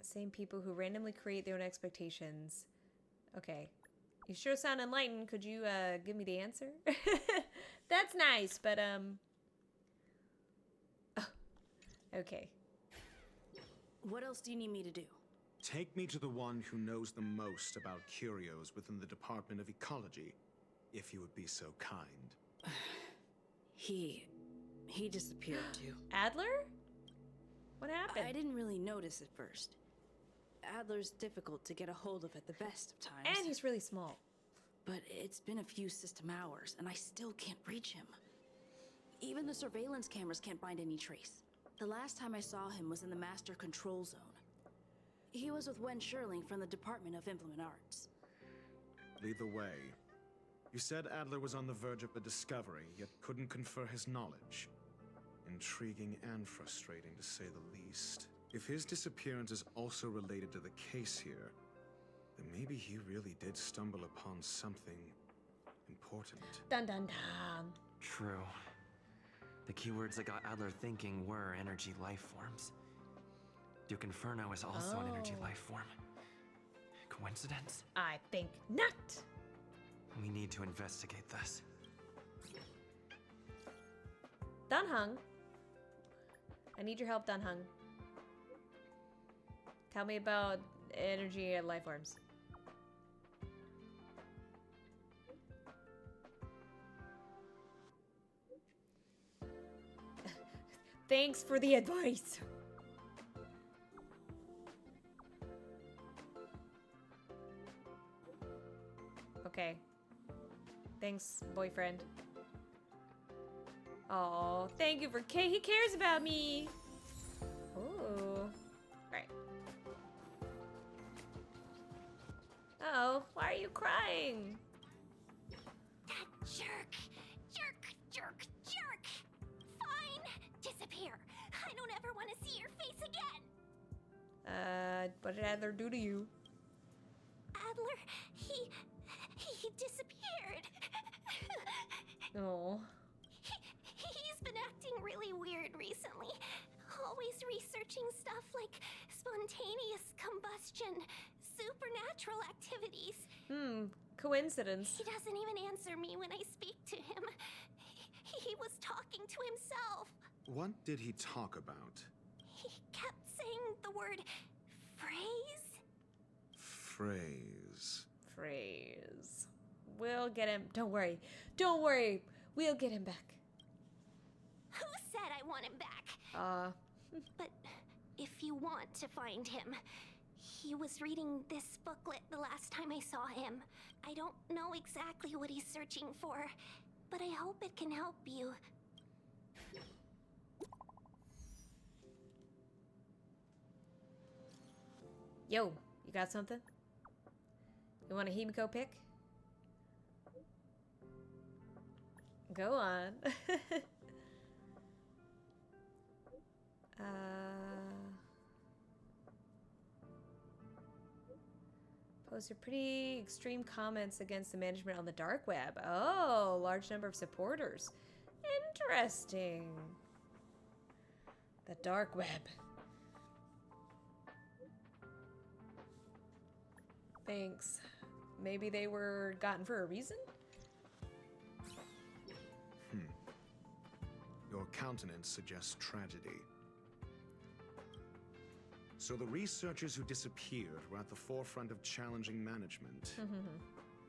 Same people who randomly create their own expectations. Okay. You sure sound enlightened. Could you give me the answer? That's nice, but oh, okay. What else do you need me to do? Take me to the one who knows the most about curios within the Department of Ecology, if you would be so kind. He disappeared too. Adler? What happened? I didn't really notice at first. Adler's difficult to get a hold of at the best of times. And he's really small. But it's been a few system hours, and I still can't reach him. Even the surveillance cameras can't find any trace. The last time I saw him was in the Master Control Zone. He was with Wen Sherling from the Department of Implement Arts. Lead the way. You said Adler was on the verge of a discovery, yet couldn't confer his knowledge. Intriguing and frustrating, to say the least. If his disappearance is also related to the case here, then maybe he really did stumble upon something important. Dun dun dun. True. The keywords that got Adler thinking were energy life forms. Duke Inferno is also an energy life form. Coincidence? I think not. We need to investigate this. Dunhung. I need your help, Dunhung. Tell me about energy and life forms. Thanks for the advice. Okay. Thanks, boyfriend. Oh, thank you for he cares about me. Ooh. Right. Uh-oh, why are you crying? That jerk! Jerk! Fine! Disappear! I don't ever want to see your face again! What did Adler do to you? Adler, he disappeared. Oh. He's been acting really weird recently. Always researching stuff like spontaneous combustion, supernatural activities. Coincidence. He doesn't even answer me when I speak to him. He was talking to himself. What did he talk about? He kept saying the word phrase. Phrase. We'll get him. Don't worry. We'll get him back. Who said I want him back? But if you want to find him, he was reading this booklet the last time I saw him. I don't know exactly what he's searching for, but I hope it can help you. Yo, you got something? You want a Himiko pick? Go on. Posted pretty extreme comments against the management on the dark web. Oh, large number of supporters. Interesting. The dark web. Thanks. Maybe they were gotten for a reason? Your countenance suggests tragedy. So the researchers who disappeared were at the forefront of challenging management.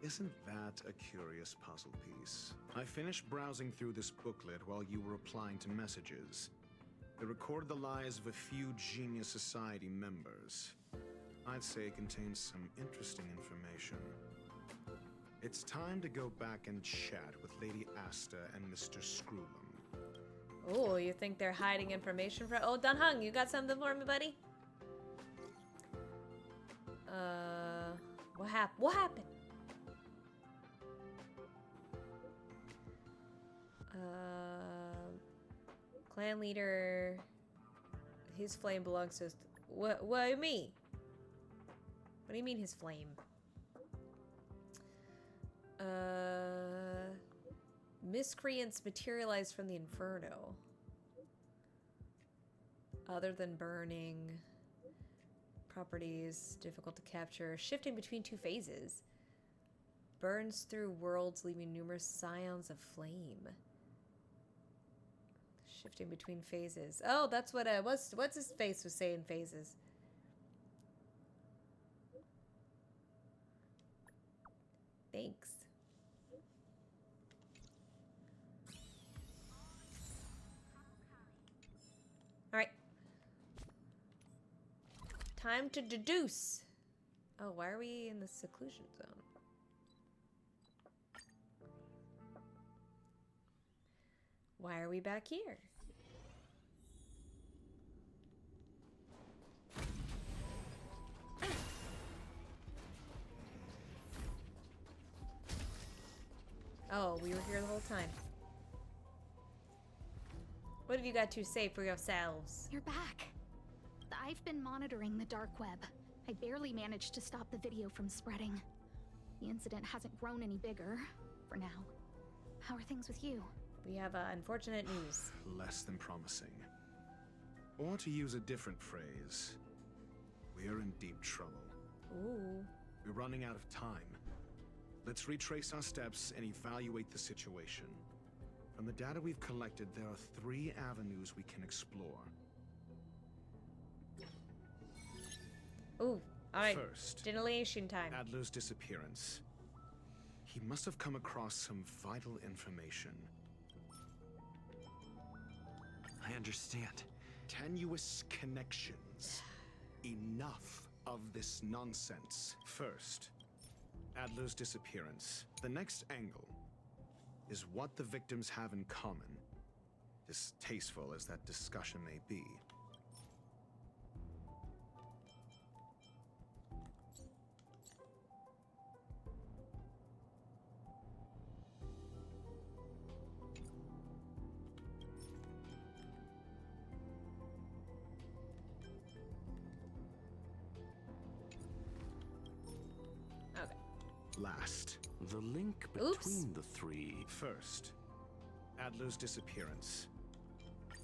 Isn't that a curious puzzle piece? I finished browsing through this booklet while you were replying to messages. It recorded the lives of a few Genius Society members. I'd say it contains some interesting information. It's time to go back and chat with Lady Asta and Mr. Screwlum. Oh, you think they're hiding information from... Oh, Dunhung, you got something for me, buddy? What happened? What happened? Clan leader... His flame belongs to... What do you mean? What do you mean his flame? Miscreants materialize from the Inferno. Other than burning. Properties difficult to capture. Shifting between two phases. Burns through worlds, leaving numerous scions of flame. Shifting between phases. Oh, that's what what's his face was saying phases. Thanks. All right. Time to deduce. Oh, why are we in the seclusion zone? Why are we back here? Oh, we were here the whole time. What have you got to say for yourselves? You're back. I've been monitoring the dark web. I barely managed to stop the video from spreading. The incident hasn't grown any bigger, for now. How are things with you? We have unfortunate news. Less than promising. Or to use a different phrase, we're in deep trouble. Ooh. We're running out of time. Let's retrace our steps and evaluate the situation. From the data we've collected, there are 3 avenues we can explore. Ooh, alright. First, delineation time. Adler's disappearance. He must have come across some vital information. I understand. Tenuous connections. Enough of this nonsense. First, Adler's disappearance. The next angle is what the victims have in common, distasteful as that discussion may be. Last. The link between the 3. First, Adler's disappearance.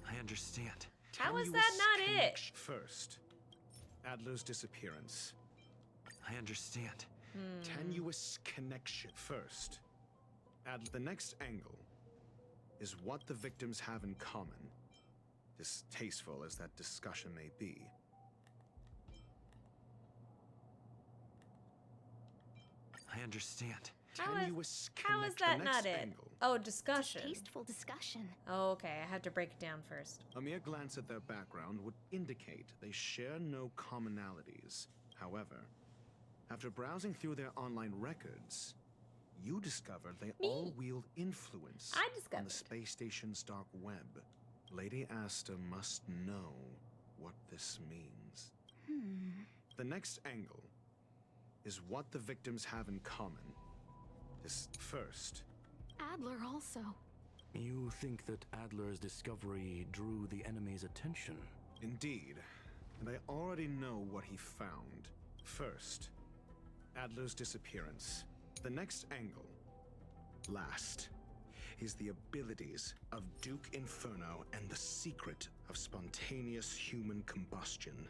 I understand. How is that not it? First, Adler's disappearance. I understand. Tenuous connection. First, the next angle is what the victims have in common, distasteful as that discussion may be. I understand. How is that not it? Oh, discussion. Tasteful discussion. Oh, okay. I have to break it down first. A mere glance at their background would indicate they share no commonalities. However, after browsing through their online records, you discovered they all wield influence on the space station's dark web. Lady Asta must know what this means. The next angle is what the victims have in common. First, Adler also. You think that Adler's discovery drew the enemy's attention? Indeed, and I already know what he found. First, Adler's disappearance. The next angle, last, is the abilities of Duke Inferno and the secret of spontaneous human combustion.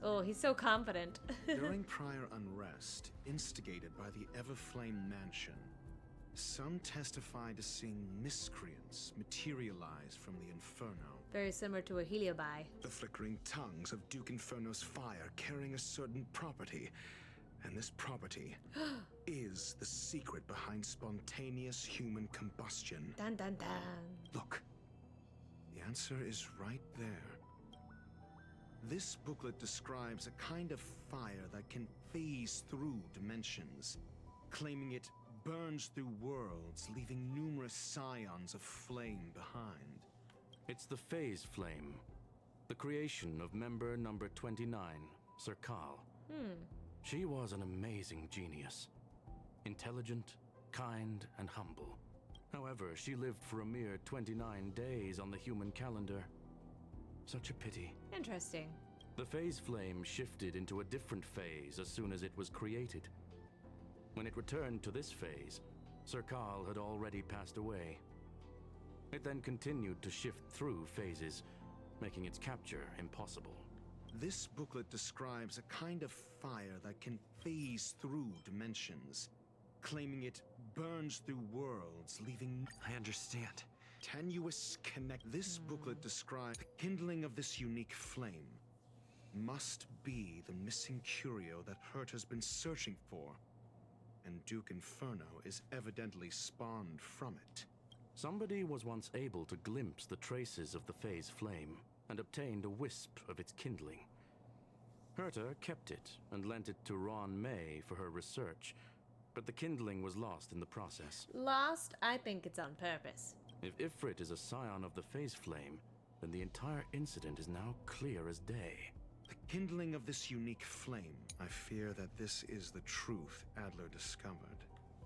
Oh, he's so confident. During prior unrest, instigated by the Everflame Mansion, some testify to seeing miscreants materialize from the Inferno. Very similar to a Heliobi. The flickering tongues of Duke Inferno's fire carrying a certain property. And this property is the secret behind spontaneous human combustion. Dun dun dun. Look, the answer is right there. This booklet describes a kind of fire that can phase through dimensions, claiming it burns through worlds, leaving numerous scions of flame behind. It's the phase flame, the creation of member number 29, Sir Carl. She was an amazing genius. Intelligent, kind, and humble. However, she lived for a mere 29 days on the human calendar. Such a pity. Interesting. The phase flame shifted into a different phase as soon as it was created. When it returned to this phase, Sir Carl had already passed away. It then continued to shift through phases, making its capture impossible. This booklet describes a kind of fire that can phase through dimensions, claiming it burns through worlds, leaving... I understand. Tenuous connect. This booklet describes the kindling of this unique flame. Must be the missing curio that Herta's been searching for. And Duke Inferno is evidently spawned from it. Somebody was once able to glimpse the traces of the phase flame and obtained a wisp of its kindling. Herta kept it and lent it to Ron May for her research, but the kindling was lost in the process. Lost? I think it's on purpose. If Ifrit is a scion of the phase flame, then the entire incident is now clear as day. The kindling of this unique flame. I fear that this is the truth Adler discovered.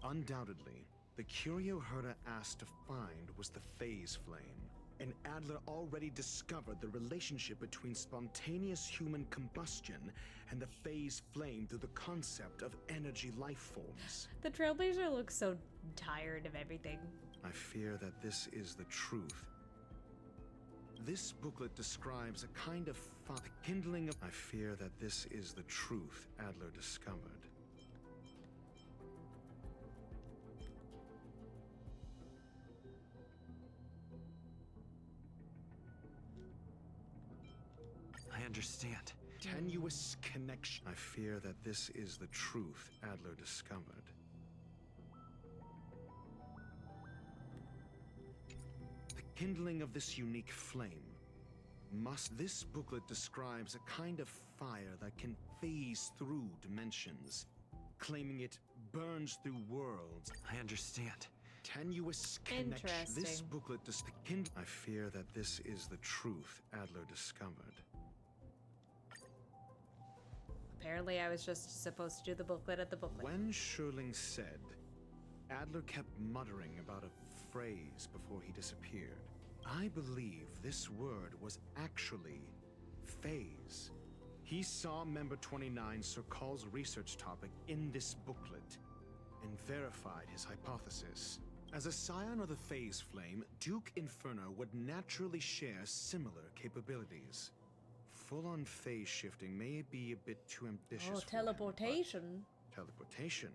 Undoubtedly, the curio Herta asked to find was the phase flame. And Adler already discovered the relationship between spontaneous human combustion and the phase flame through the concept of energy life forms. The Trailblazer looks so tired of everything. I fear that this is the truth. This booklet describes a kind of kindling of... I fear that this is the truth Adler discovered. I understand. Tenuous connection. I fear that this is the truth Adler discovered. The kindling of this unique flame. This booklet describes a kind of fire that can phase through dimensions, claiming it burns through worlds. I understand. Tenuous connection. This booklet I fear that this is the truth Adler discovered. Apparently I was just supposed to do the booklet at the booklet. When Schurling said, Adler kept muttering about a phrase before he disappeared. I believe this word was actually phase. He saw member 29 Sir Carl's research topic in this booklet and verified his hypothesis. As a scion of the phase flame, Duke Inferno would naturally share similar capabilities. Full-on phase shifting may be a bit too ambitious. Oh, teleportation. Teleportation?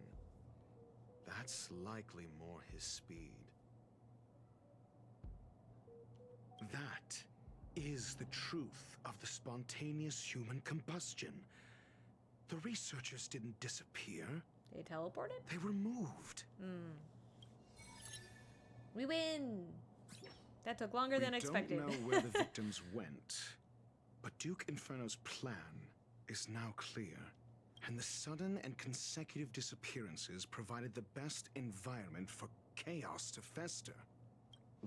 That's likely more his speed. That is the truth of the spontaneous human combustion. The researchers didn't disappear. They teleported? They were moved. We win! That took longer than expected. We don't know where the victims went. But Duke Inferno's plan is now clear, and the sudden and consecutive disappearances provided the best environment for chaos to fester.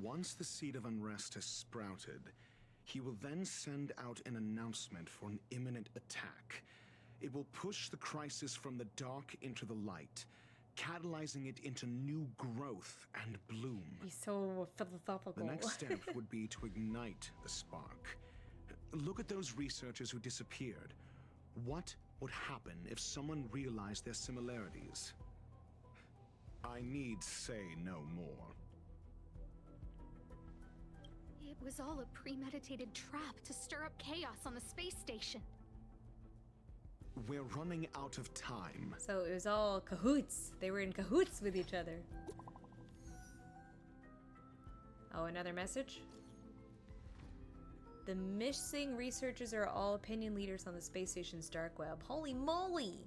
Once the seed of unrest has sprouted, he will then send out an announcement for an imminent attack. It will push the crisis from the dark into the light, catalyzing it into new growth and bloom. He's so philosophical. The next step would be to ignite the spark. Look at those researchers who disappeared. What would happen if someone realized their similarities? I need say no more. It was all a premeditated trap to stir up chaos on the space station. We're running out of time. So it was all cahoots. They were in cahoots with each other. Oh, another message? The missing researchers are all opinion leaders on the space station's dark web. Holy moly!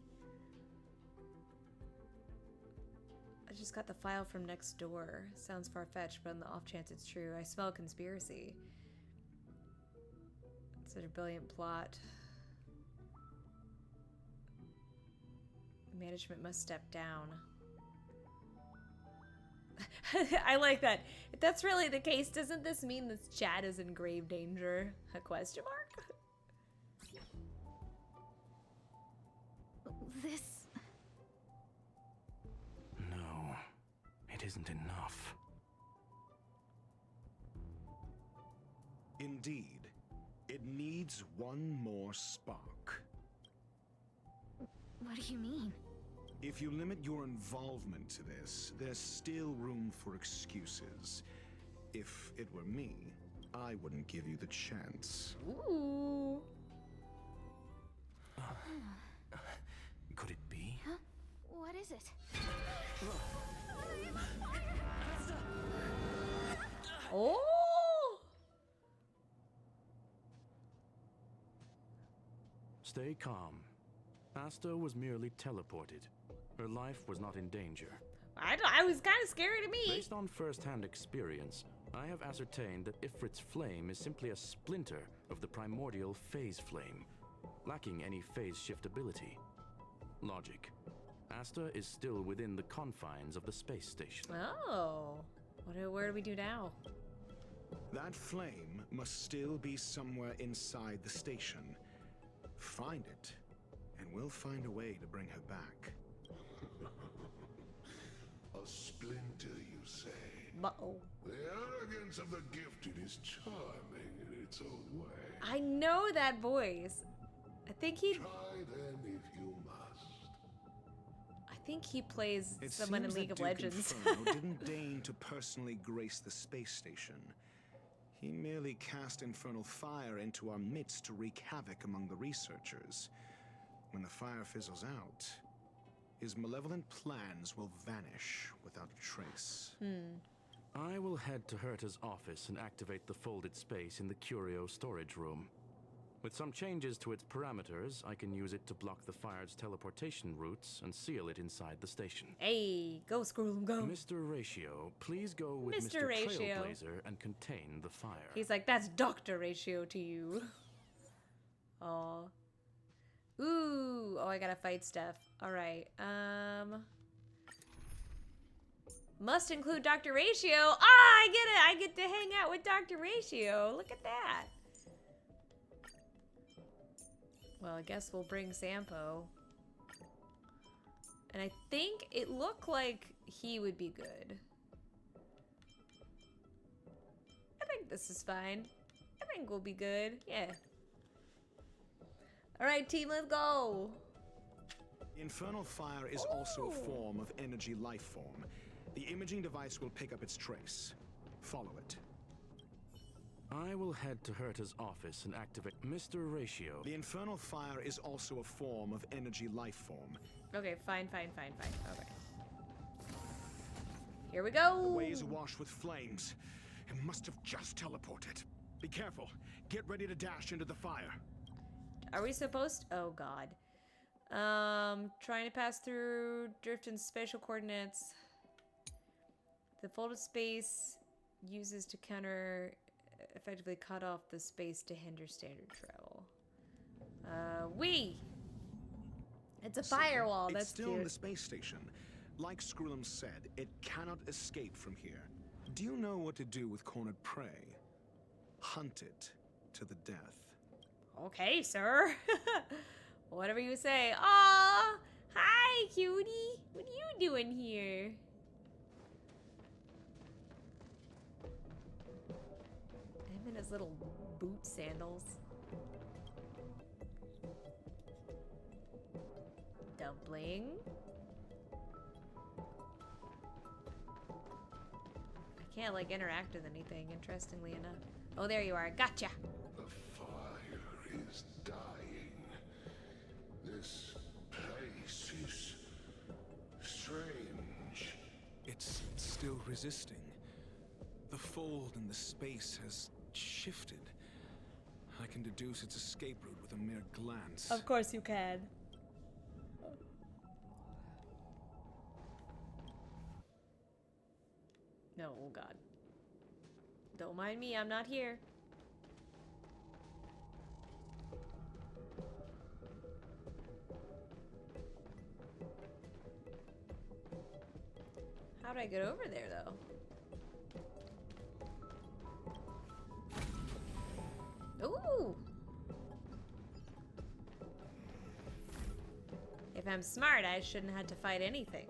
I just got the file from next door. Sounds far-fetched, but on the off chance it's true. I smell conspiracy. It's such a brilliant plot. Management must step down. I like that. If that's really the case, doesn't this mean this chat is in grave danger? A question mark? This... No, it isn't enough. Indeed, it needs one more spark. What do you mean? If you limit your involvement to this, there's still room for excuses. If it were me, I wouldn't give you the chance. Ooh. Could it be? Huh? What is it? Oh! Stay calm. Asta was merely teleported. Her life was not in danger. I was kind of scary to me. Based on first-hand experience, I have ascertained that Ifrit's flame is simply a splinter of the primordial phase flame, lacking any phase shift ability. Logic. Asta is still within the confines of the space station. Oh. Where do we do now? That flame must still be somewhere inside the station. Find it, and we'll find a way to bring her back. A splinter, you say? Uh-oh. The arrogance of the gifted is charming in its own way. I know that voice. I think he... Try then if you must. I think he plays It someone in seems League that of Duke Legends. Inferno didn't deign to personally grace the space station. He merely cast infernal fire into our midst to wreak havoc among the researchers. When the fire fizzles out, his malevolent plans will vanish without a trace. I will head to Herta's office and activate the folded space in the curio storage room. With some changes to its parameters, I can use it to block the fire's teleportation routes and seal it inside the station. Hey, go Skrull, go. Mr. Ratio, please go with Mr. Mr. Ratio. Trailblazer and contain the fire. He's like, that's Dr. Ratio to you. Oh. Ooh. Oh, I gotta fight stuff. Alright. Must include Dr. Ratio. Ah, I get it. I get to hang out with Dr. Ratio. Look at that. Well, I guess we'll bring Sampo. And I think it looked like he would be good. I think this is fine. I think we'll be good. Yeah. Alright, team, let's go. Infernal fire is also a form of energy life form. The imaging device will pick up its trace. Follow it. I will head to Herta's office and activate Mr. Ratio. The infernal fire is also a form of energy life form. Okay, fine. Okay. Here we go. The way is awash with flames. It must have just teleported. Be careful. Get ready to dash into the fire. Are we supposed to? Oh, God. Trying to pass through drift and spatial coordinates. The folded space uses to counter... effectively cut off the space to hinder standard travel. It's a firewall. It's That's still cute. in the space station. Like Skrullum said, it cannot escape from here. Do you know what to do with cornered prey? Hunt it to the death. Okay, sir. Whatever you say. Aw, hi, cutie. What are you doing here? Him in his little boot sandals. Dumpling. I can't like interact with anything, interestingly enough. Oh, there you are. Gotcha. The fire is dying. This place is strange. It's still resisting. The fold in the space has shifted. I can deduce its escape route with a mere glance. Of course you can. No, oh God. Don't mind me, I'm not here. How How do I get over there, though? Ooh! If I'm smart, I shouldn't have to fight anything.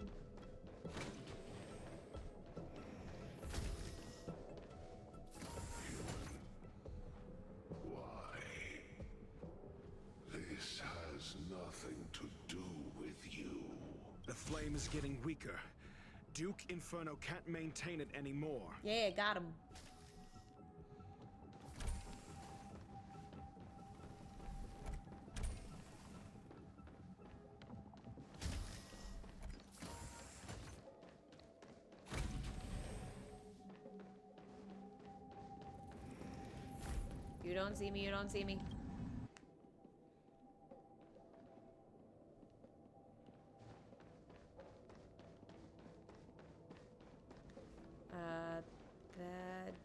Why? This has nothing to do with you. The flame is getting weaker. Duke Inferno can't maintain it anymore. Yeah, got him. You don't see me, you don't see me.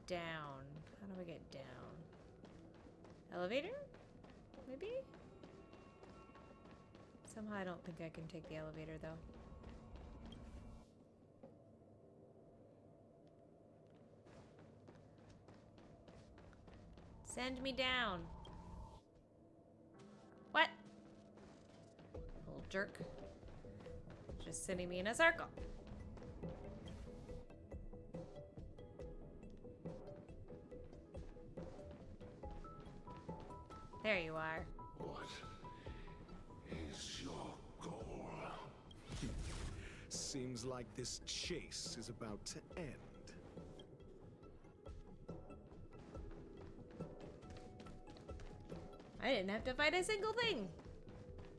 Down. How do I get down? Elevator? Maybe? Somehow I don't think I can take the elevator, though. Send me down. What? Little jerk. Just sending me in a circle. There you are. What is your goal? Seems like this chase is about to end. I didn't have to fight a single thing.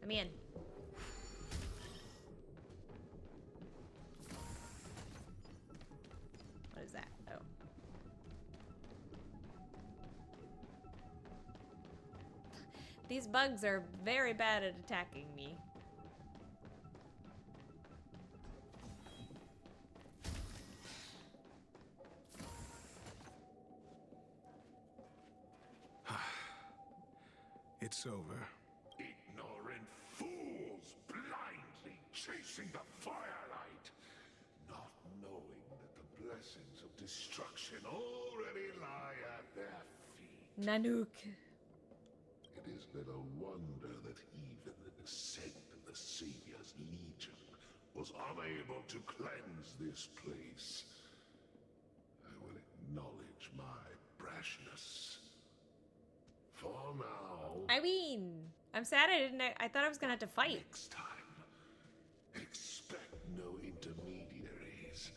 I'm in. What is that? Oh. These bugs are very bad at attacking me. It's over. Ignorant fools blindly chasing the firelight, not knowing that the blessings of destruction already lie at their feet. Nanook. It is little wonder that even the descent of the Savior's Legion was unable to cleanse this place. I will acknowledge my brashness. For now... I mean, I'm sad I thought I was gonna have to fight. Next time, expect no intermediaries.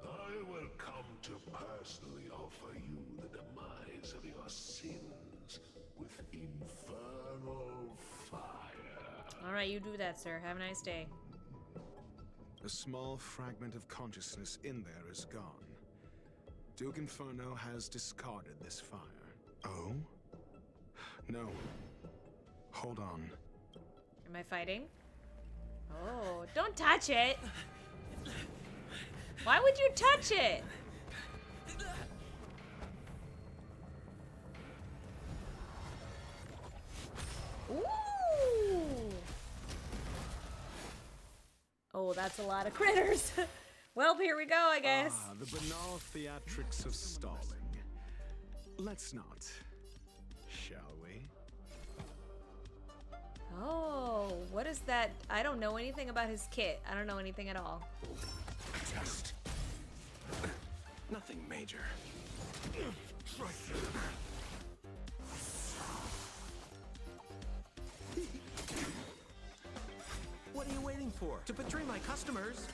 I will come to personally offer you the demise of your sins with infernal fire. Alright, you do that, sir. Have a nice day. A small fragment of consciousness in there is gone. Duke Inferno has discarded this fire. Oh? No. Hold on. Am I fighting? Oh, don't touch it! Why would you touch it? Ooh! Oh, that's a lot of critters. Well, here we go, I guess. Ah, the banal theatrics of stalling. Let's not. Shall we? Oh, what is that? I don't know anything about his kit. I don't know anything at all. Just nothing major. What are you waiting for? To betray my customers?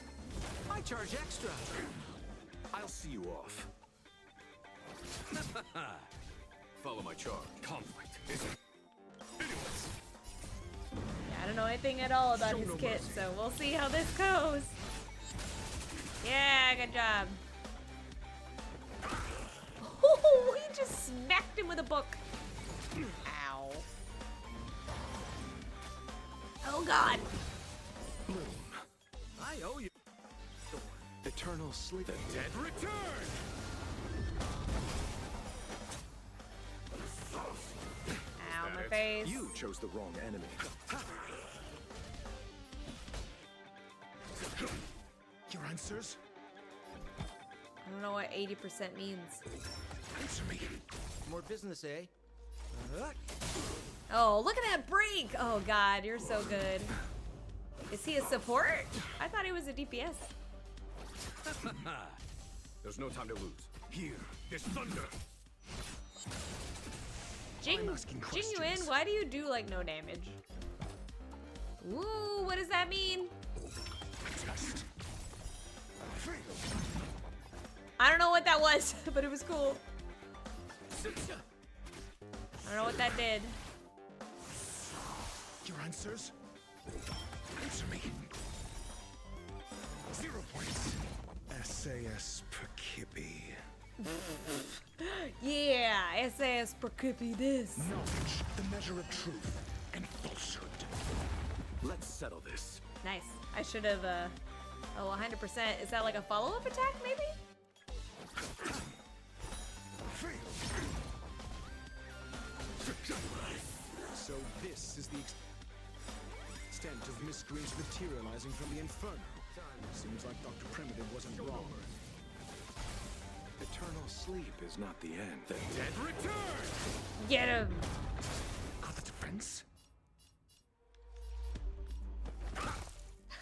I charge extra. I'll see you off. Follow my charge. Conflict isn't meaningless. Yeah, I don't know anything at all about his kit, so we'll see how this goes. Yeah, good job. Oh, he just smacked him with a book. Ow. Oh, God. Moon, I owe you. Eternal sleep. The dead return. Ow, my face. You chose the wrong enemy. Your answers? I don't know what 80% means. More business, eh? Oh, look at that break! Oh god, you're so good. Is he a support? I thought he was a DPS. There's no time to lose. Here, there's thunder. Genuine, why do you do like no damage? Ooh, what does that mean? I don't know what that was, but it was cool. I don't know what that did. Your answers? Answer me. 0 points. SAS Perkippy. Yeah, SAS Perkippy this. Knowledge, the measure of truth and falsehood. Let's settle this. Nice. I should have, oh, 100%. Is that like a follow-up attack, maybe? So this is the extent of miscreants materializing from the Inferno. Seems like Dr. Primitive wasn't wrong. Eternal sleep is not the end. The dead return! Get him! Got the defense? I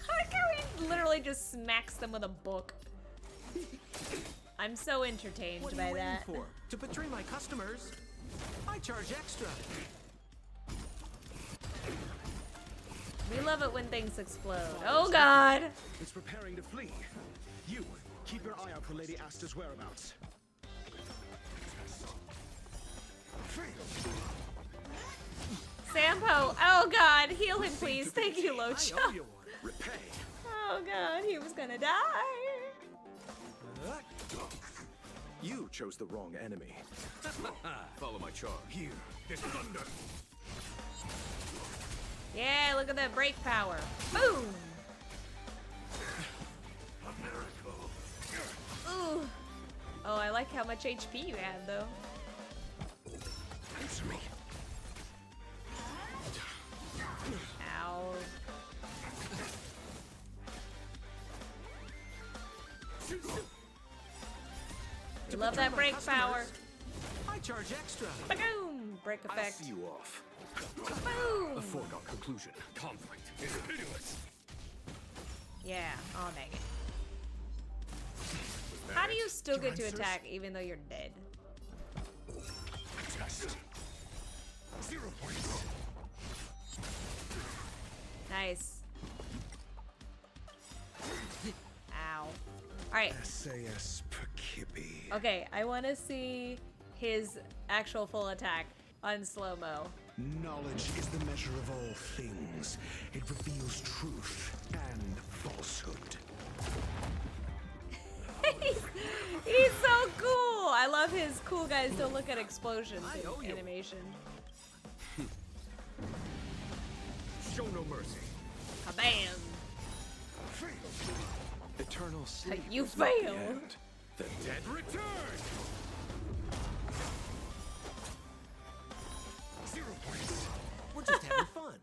like how he literally just smacks them with a book. I'm so entertained What are by you waiting that. for? To betray my customers, I charge extra. We love it when things explode. Oh god! It's preparing to flee. You, keep your eye out for Lady Asta's whereabouts. Sampo! Oh god, heal him please. Thank you, Locha. Repay. Oh god, he was gonna die. You chose the wrong enemy. Follow my charge. Here, there's thunder. Yeah, look at that break power. Boom! A miracle. Ooh. Oh, I like how much HP you have, though. Answer me. Ow. You love that break power. I charge extra. Boom! Break I'll effect. see you off. Boom! A foregone conclusion. Conflict is pitiless. Yeah, oh dang it. How do you still get to attack even though you're dead? Test. 0 points. Nice. Ow. Alright. SAS Perkippy. Okay, I want to see his actual full attack on slow-mo. Knowledge is the measure of all things. It reveals truth and falsehood. He's so cool! I love his cool guys don't look at explosions in animation. Show no mercy. Kabam! Eternal sleep. You is not the fail. end. The dead return. 0 points. We're just having fun.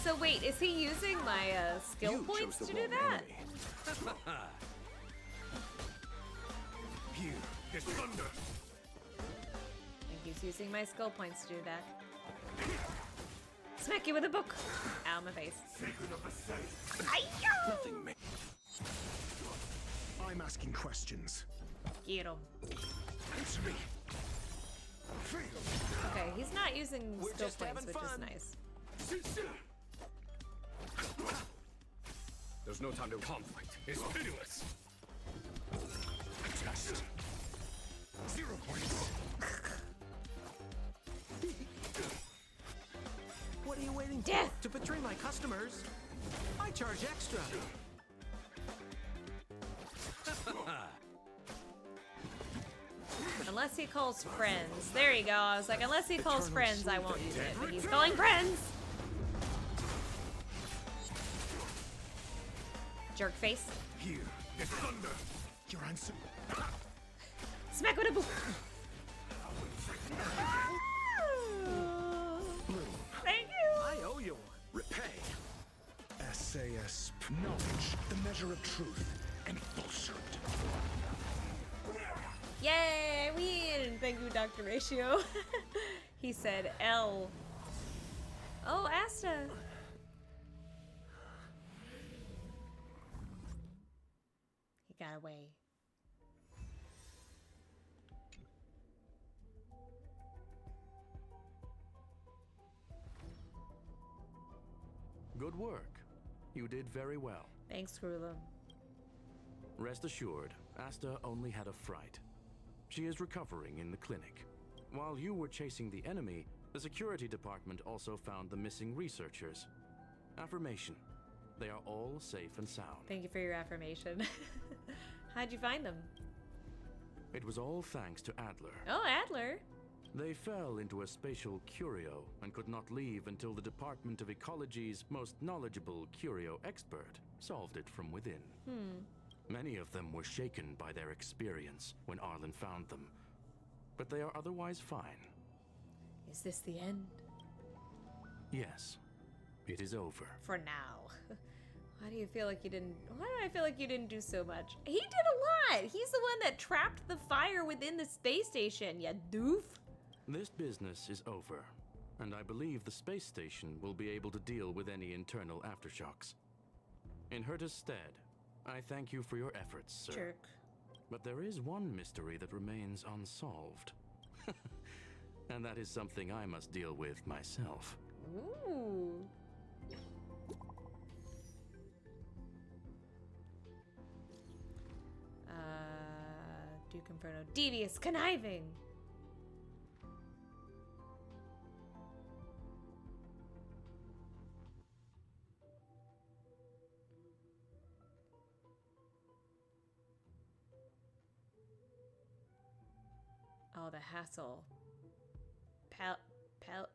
So wait, is he using my skill You points chose to the do wrong that? enemy. Here, there's thunder. I think he's using my skill points to do that. Smack you with a book. Ow, my face. Nothing may. I'm asking questions. Get him. Answer me. Okay, he's not using We're skill just points, having which is fun. nice. There's no time to conflict. It's pitiless. Test. 0 points. What are you waiting Death. for? To betray my customers, I charge extra. Unless he calls friends. There you go. I was like, unless he calls friends, I won't use it. But he's calling friends. Jerk face. Here, there's thunder. Your answer. Smack with a book. Thank you. I owe you one. Repay. SAS sayest, knowledge, the measure of truth, and falsehood. Yay, I win! Thank you, Dr. Ratio. He said L. Oh, Asta. He got away. Good work. You did very well. Thanks, Grula. Rest assured, Asta only had a fright. She is recovering in the clinic. While you were chasing the enemy, the security department also found the missing researchers. Affirmation. They are all safe and sound. Thank you for your affirmation. How'd you find them? It was all thanks to Adler. Oh, Adler. They fell into a spatial curio and could not leave until the Department of Ecology's most knowledgeable curio expert solved it from within. Many of them were shaken by their experience when Arlen found them, but they are otherwise fine. Is this the end? Yes, it is over. For now. Why do you feel like you didn't... Why do I feel like you didn't do so much? He did a lot! He's the one that trapped the fire within the space station, you doof! This business is over, and I believe the space station will be able to deal with any internal aftershocks. In Herta's stead, I thank you for your efforts, sir. Jerk. But there is one mystery that remains unsolved. And that is something I must deal with myself. Ooh. Duke Inferno. Devious conniving! Oh, the hassle.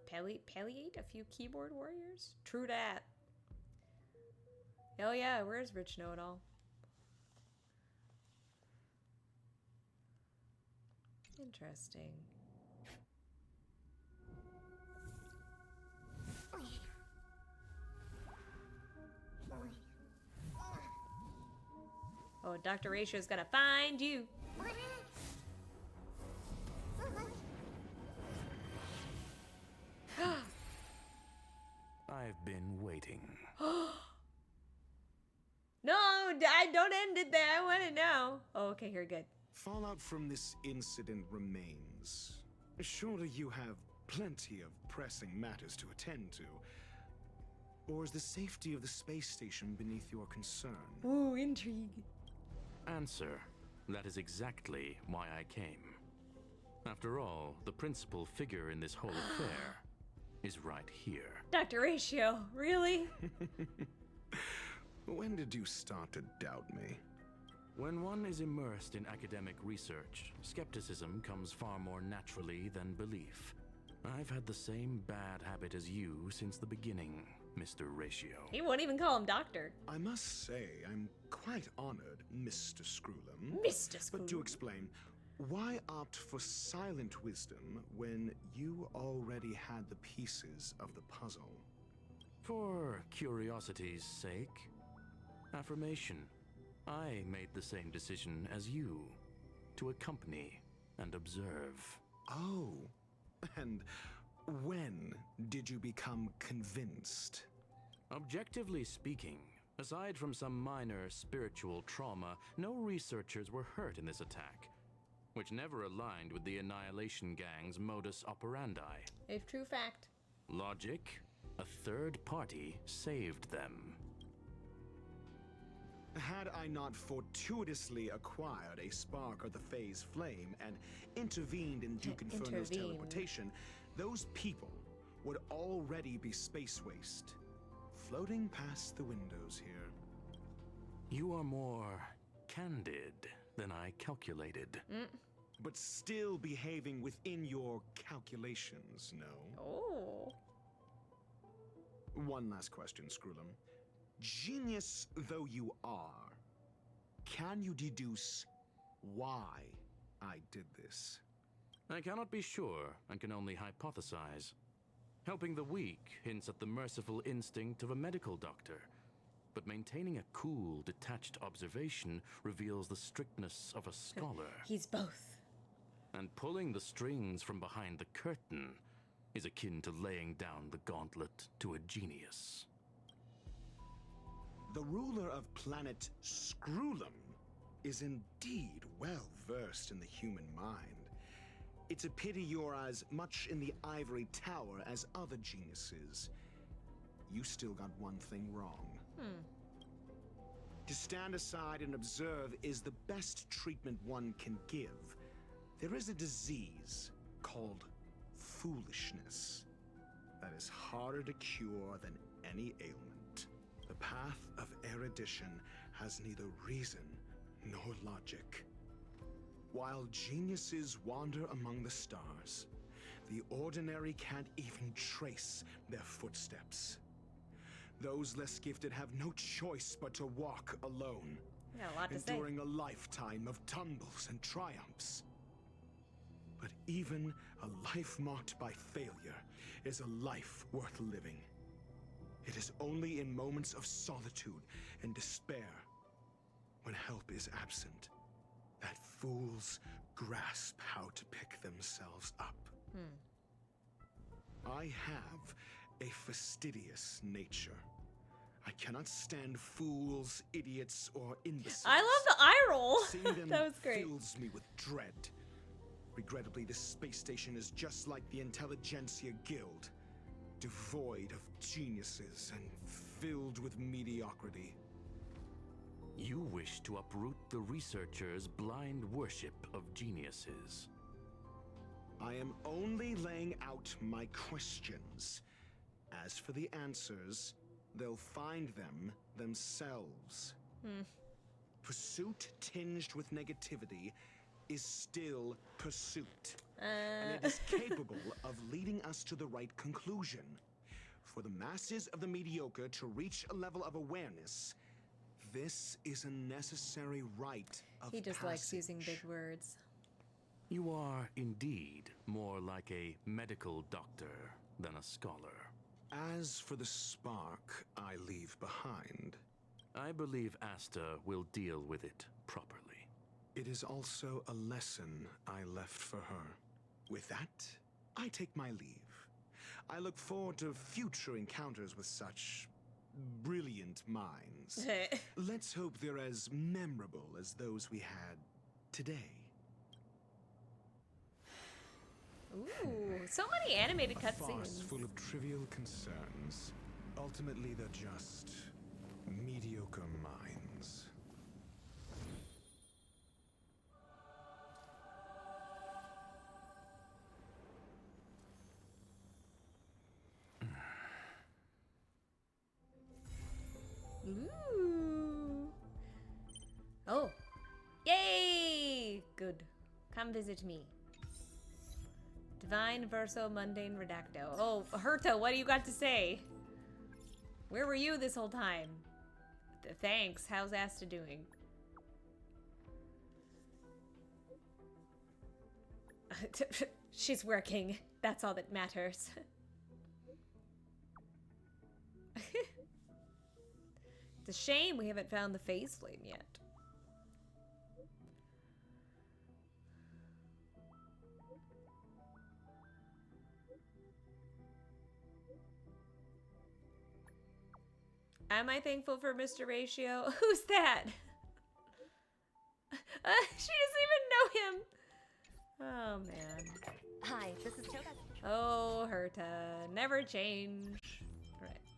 Palliate a few keyboard warriors? True dat. Hell yeah, where's Rich Know-It-All? Interesting. Oh, Dr. Ratio's gonna find you. I've been waiting. No, don't end it there. I want to know. Oh, okay, here, good. Fallout from this incident remains. Surely you have plenty of pressing matters to attend to. Or is the safety of the space station beneath your concern? Ooh, intrigue. Answer. That is exactly why I came. After all, the principal figure in this whole affair is right here. Dr. Ratio, really? When did you start to doubt me? When one is immersed in academic research, skepticism comes far more naturally than belief. I've had the same bad habit as you since the beginning, Mr. Ratio. He won't even call him doctor. I must say, I'm quite honored, Mr. Screwlam. Mr. Screwlam. But to explain, why opt for silent wisdom when you already had the pieces of the puzzle? For curiosity's sake. Affirmation. I made the same decision as you, to accompany and observe. Oh, and when did you become convinced? Objectively speaking, aside from some minor spiritual trauma, no researchers were hurt in this attack, which never aligned with the Annihilation Gang's modus operandi. A true fact. Logic, a third party saved them. Had I not fortuitously acquired a spark of the phase flame and intervened in Duke Inferno's teleportation, those people would already be space waste, floating past the windows here. You are more candid than I calculated. But still behaving within your calculations, no? Oh. One last question, Screwlam. Genius though you are, can you deduce why I did this? I cannot be sure and can only hypothesize. Helping the weak hints at the merciful instinct of a medical doctor. but maintaining a cool, detached observation reveals the strictness of a scholar. He's both. And pulling the strings from behind the curtain is akin to laying down the gauntlet to a genius. The ruler of planet Screwlum is indeed well versed in the human mind. It's a pity you're as much in the ivory tower as other geniuses. You still got one thing wrong. To stand aside and observe is the best treatment one can give. There is a disease called foolishness that is harder to cure than any ailment. The path of erudition has neither reason nor logic. While geniuses wander among the stars, the ordinary can't even trace their footsteps. Those less gifted have no choice but to walk alone, enduring a lifetime of tumbles and triumphs. But even a life marked by failure is a life worth living. It is only in moments of solitude and despair, when help is absent, that fools grasp how to pick themselves up. I have a fastidious nature. I cannot stand fools, idiots, or imbeciles. I love the eye roll. Seeing them That was great. fills me with dread. Regrettably, this space station is just like the Intelligentsia Guild, devoid of geniuses and filled with mediocrity. You wish to uproot the researchers' blind worship of geniuses. I am only laying out my questions. As for the answers, they'll find them themselves. Pursuit tinged with negativity is still pursuit. And it is capable of leading us to the right conclusion. For the masses of the mediocre to reach a level of awareness, this is a necessary rite of He just likes using big words. You are indeed more like a medical doctor than a scholar. As for the spark I leave behind, I believe Asta will deal with it properly. it is also a lesson I left for her. With that, I take my leave. I look forward to future encounters with such brilliant minds. Let's hope they're as memorable as those we had today. Ooh, so many animated A farce cutscenes. full of trivial concerns. Ultimately, they're just mediocre minds. Ooh. Oh. Yay! Good. Come visit me. Divine Verso Mundane Redacto. Oh, Herta, what do you got to say? Where were you this whole time? Thanks. How's Asta doing? She's working. That's all that matters. It's a shame we haven't found the phase flame yet. Am I thankful for Mr. Ratio? Who's that? She doesn't even know him. Oh, man. Hi, this is Toka. Oh, Herta. Never change.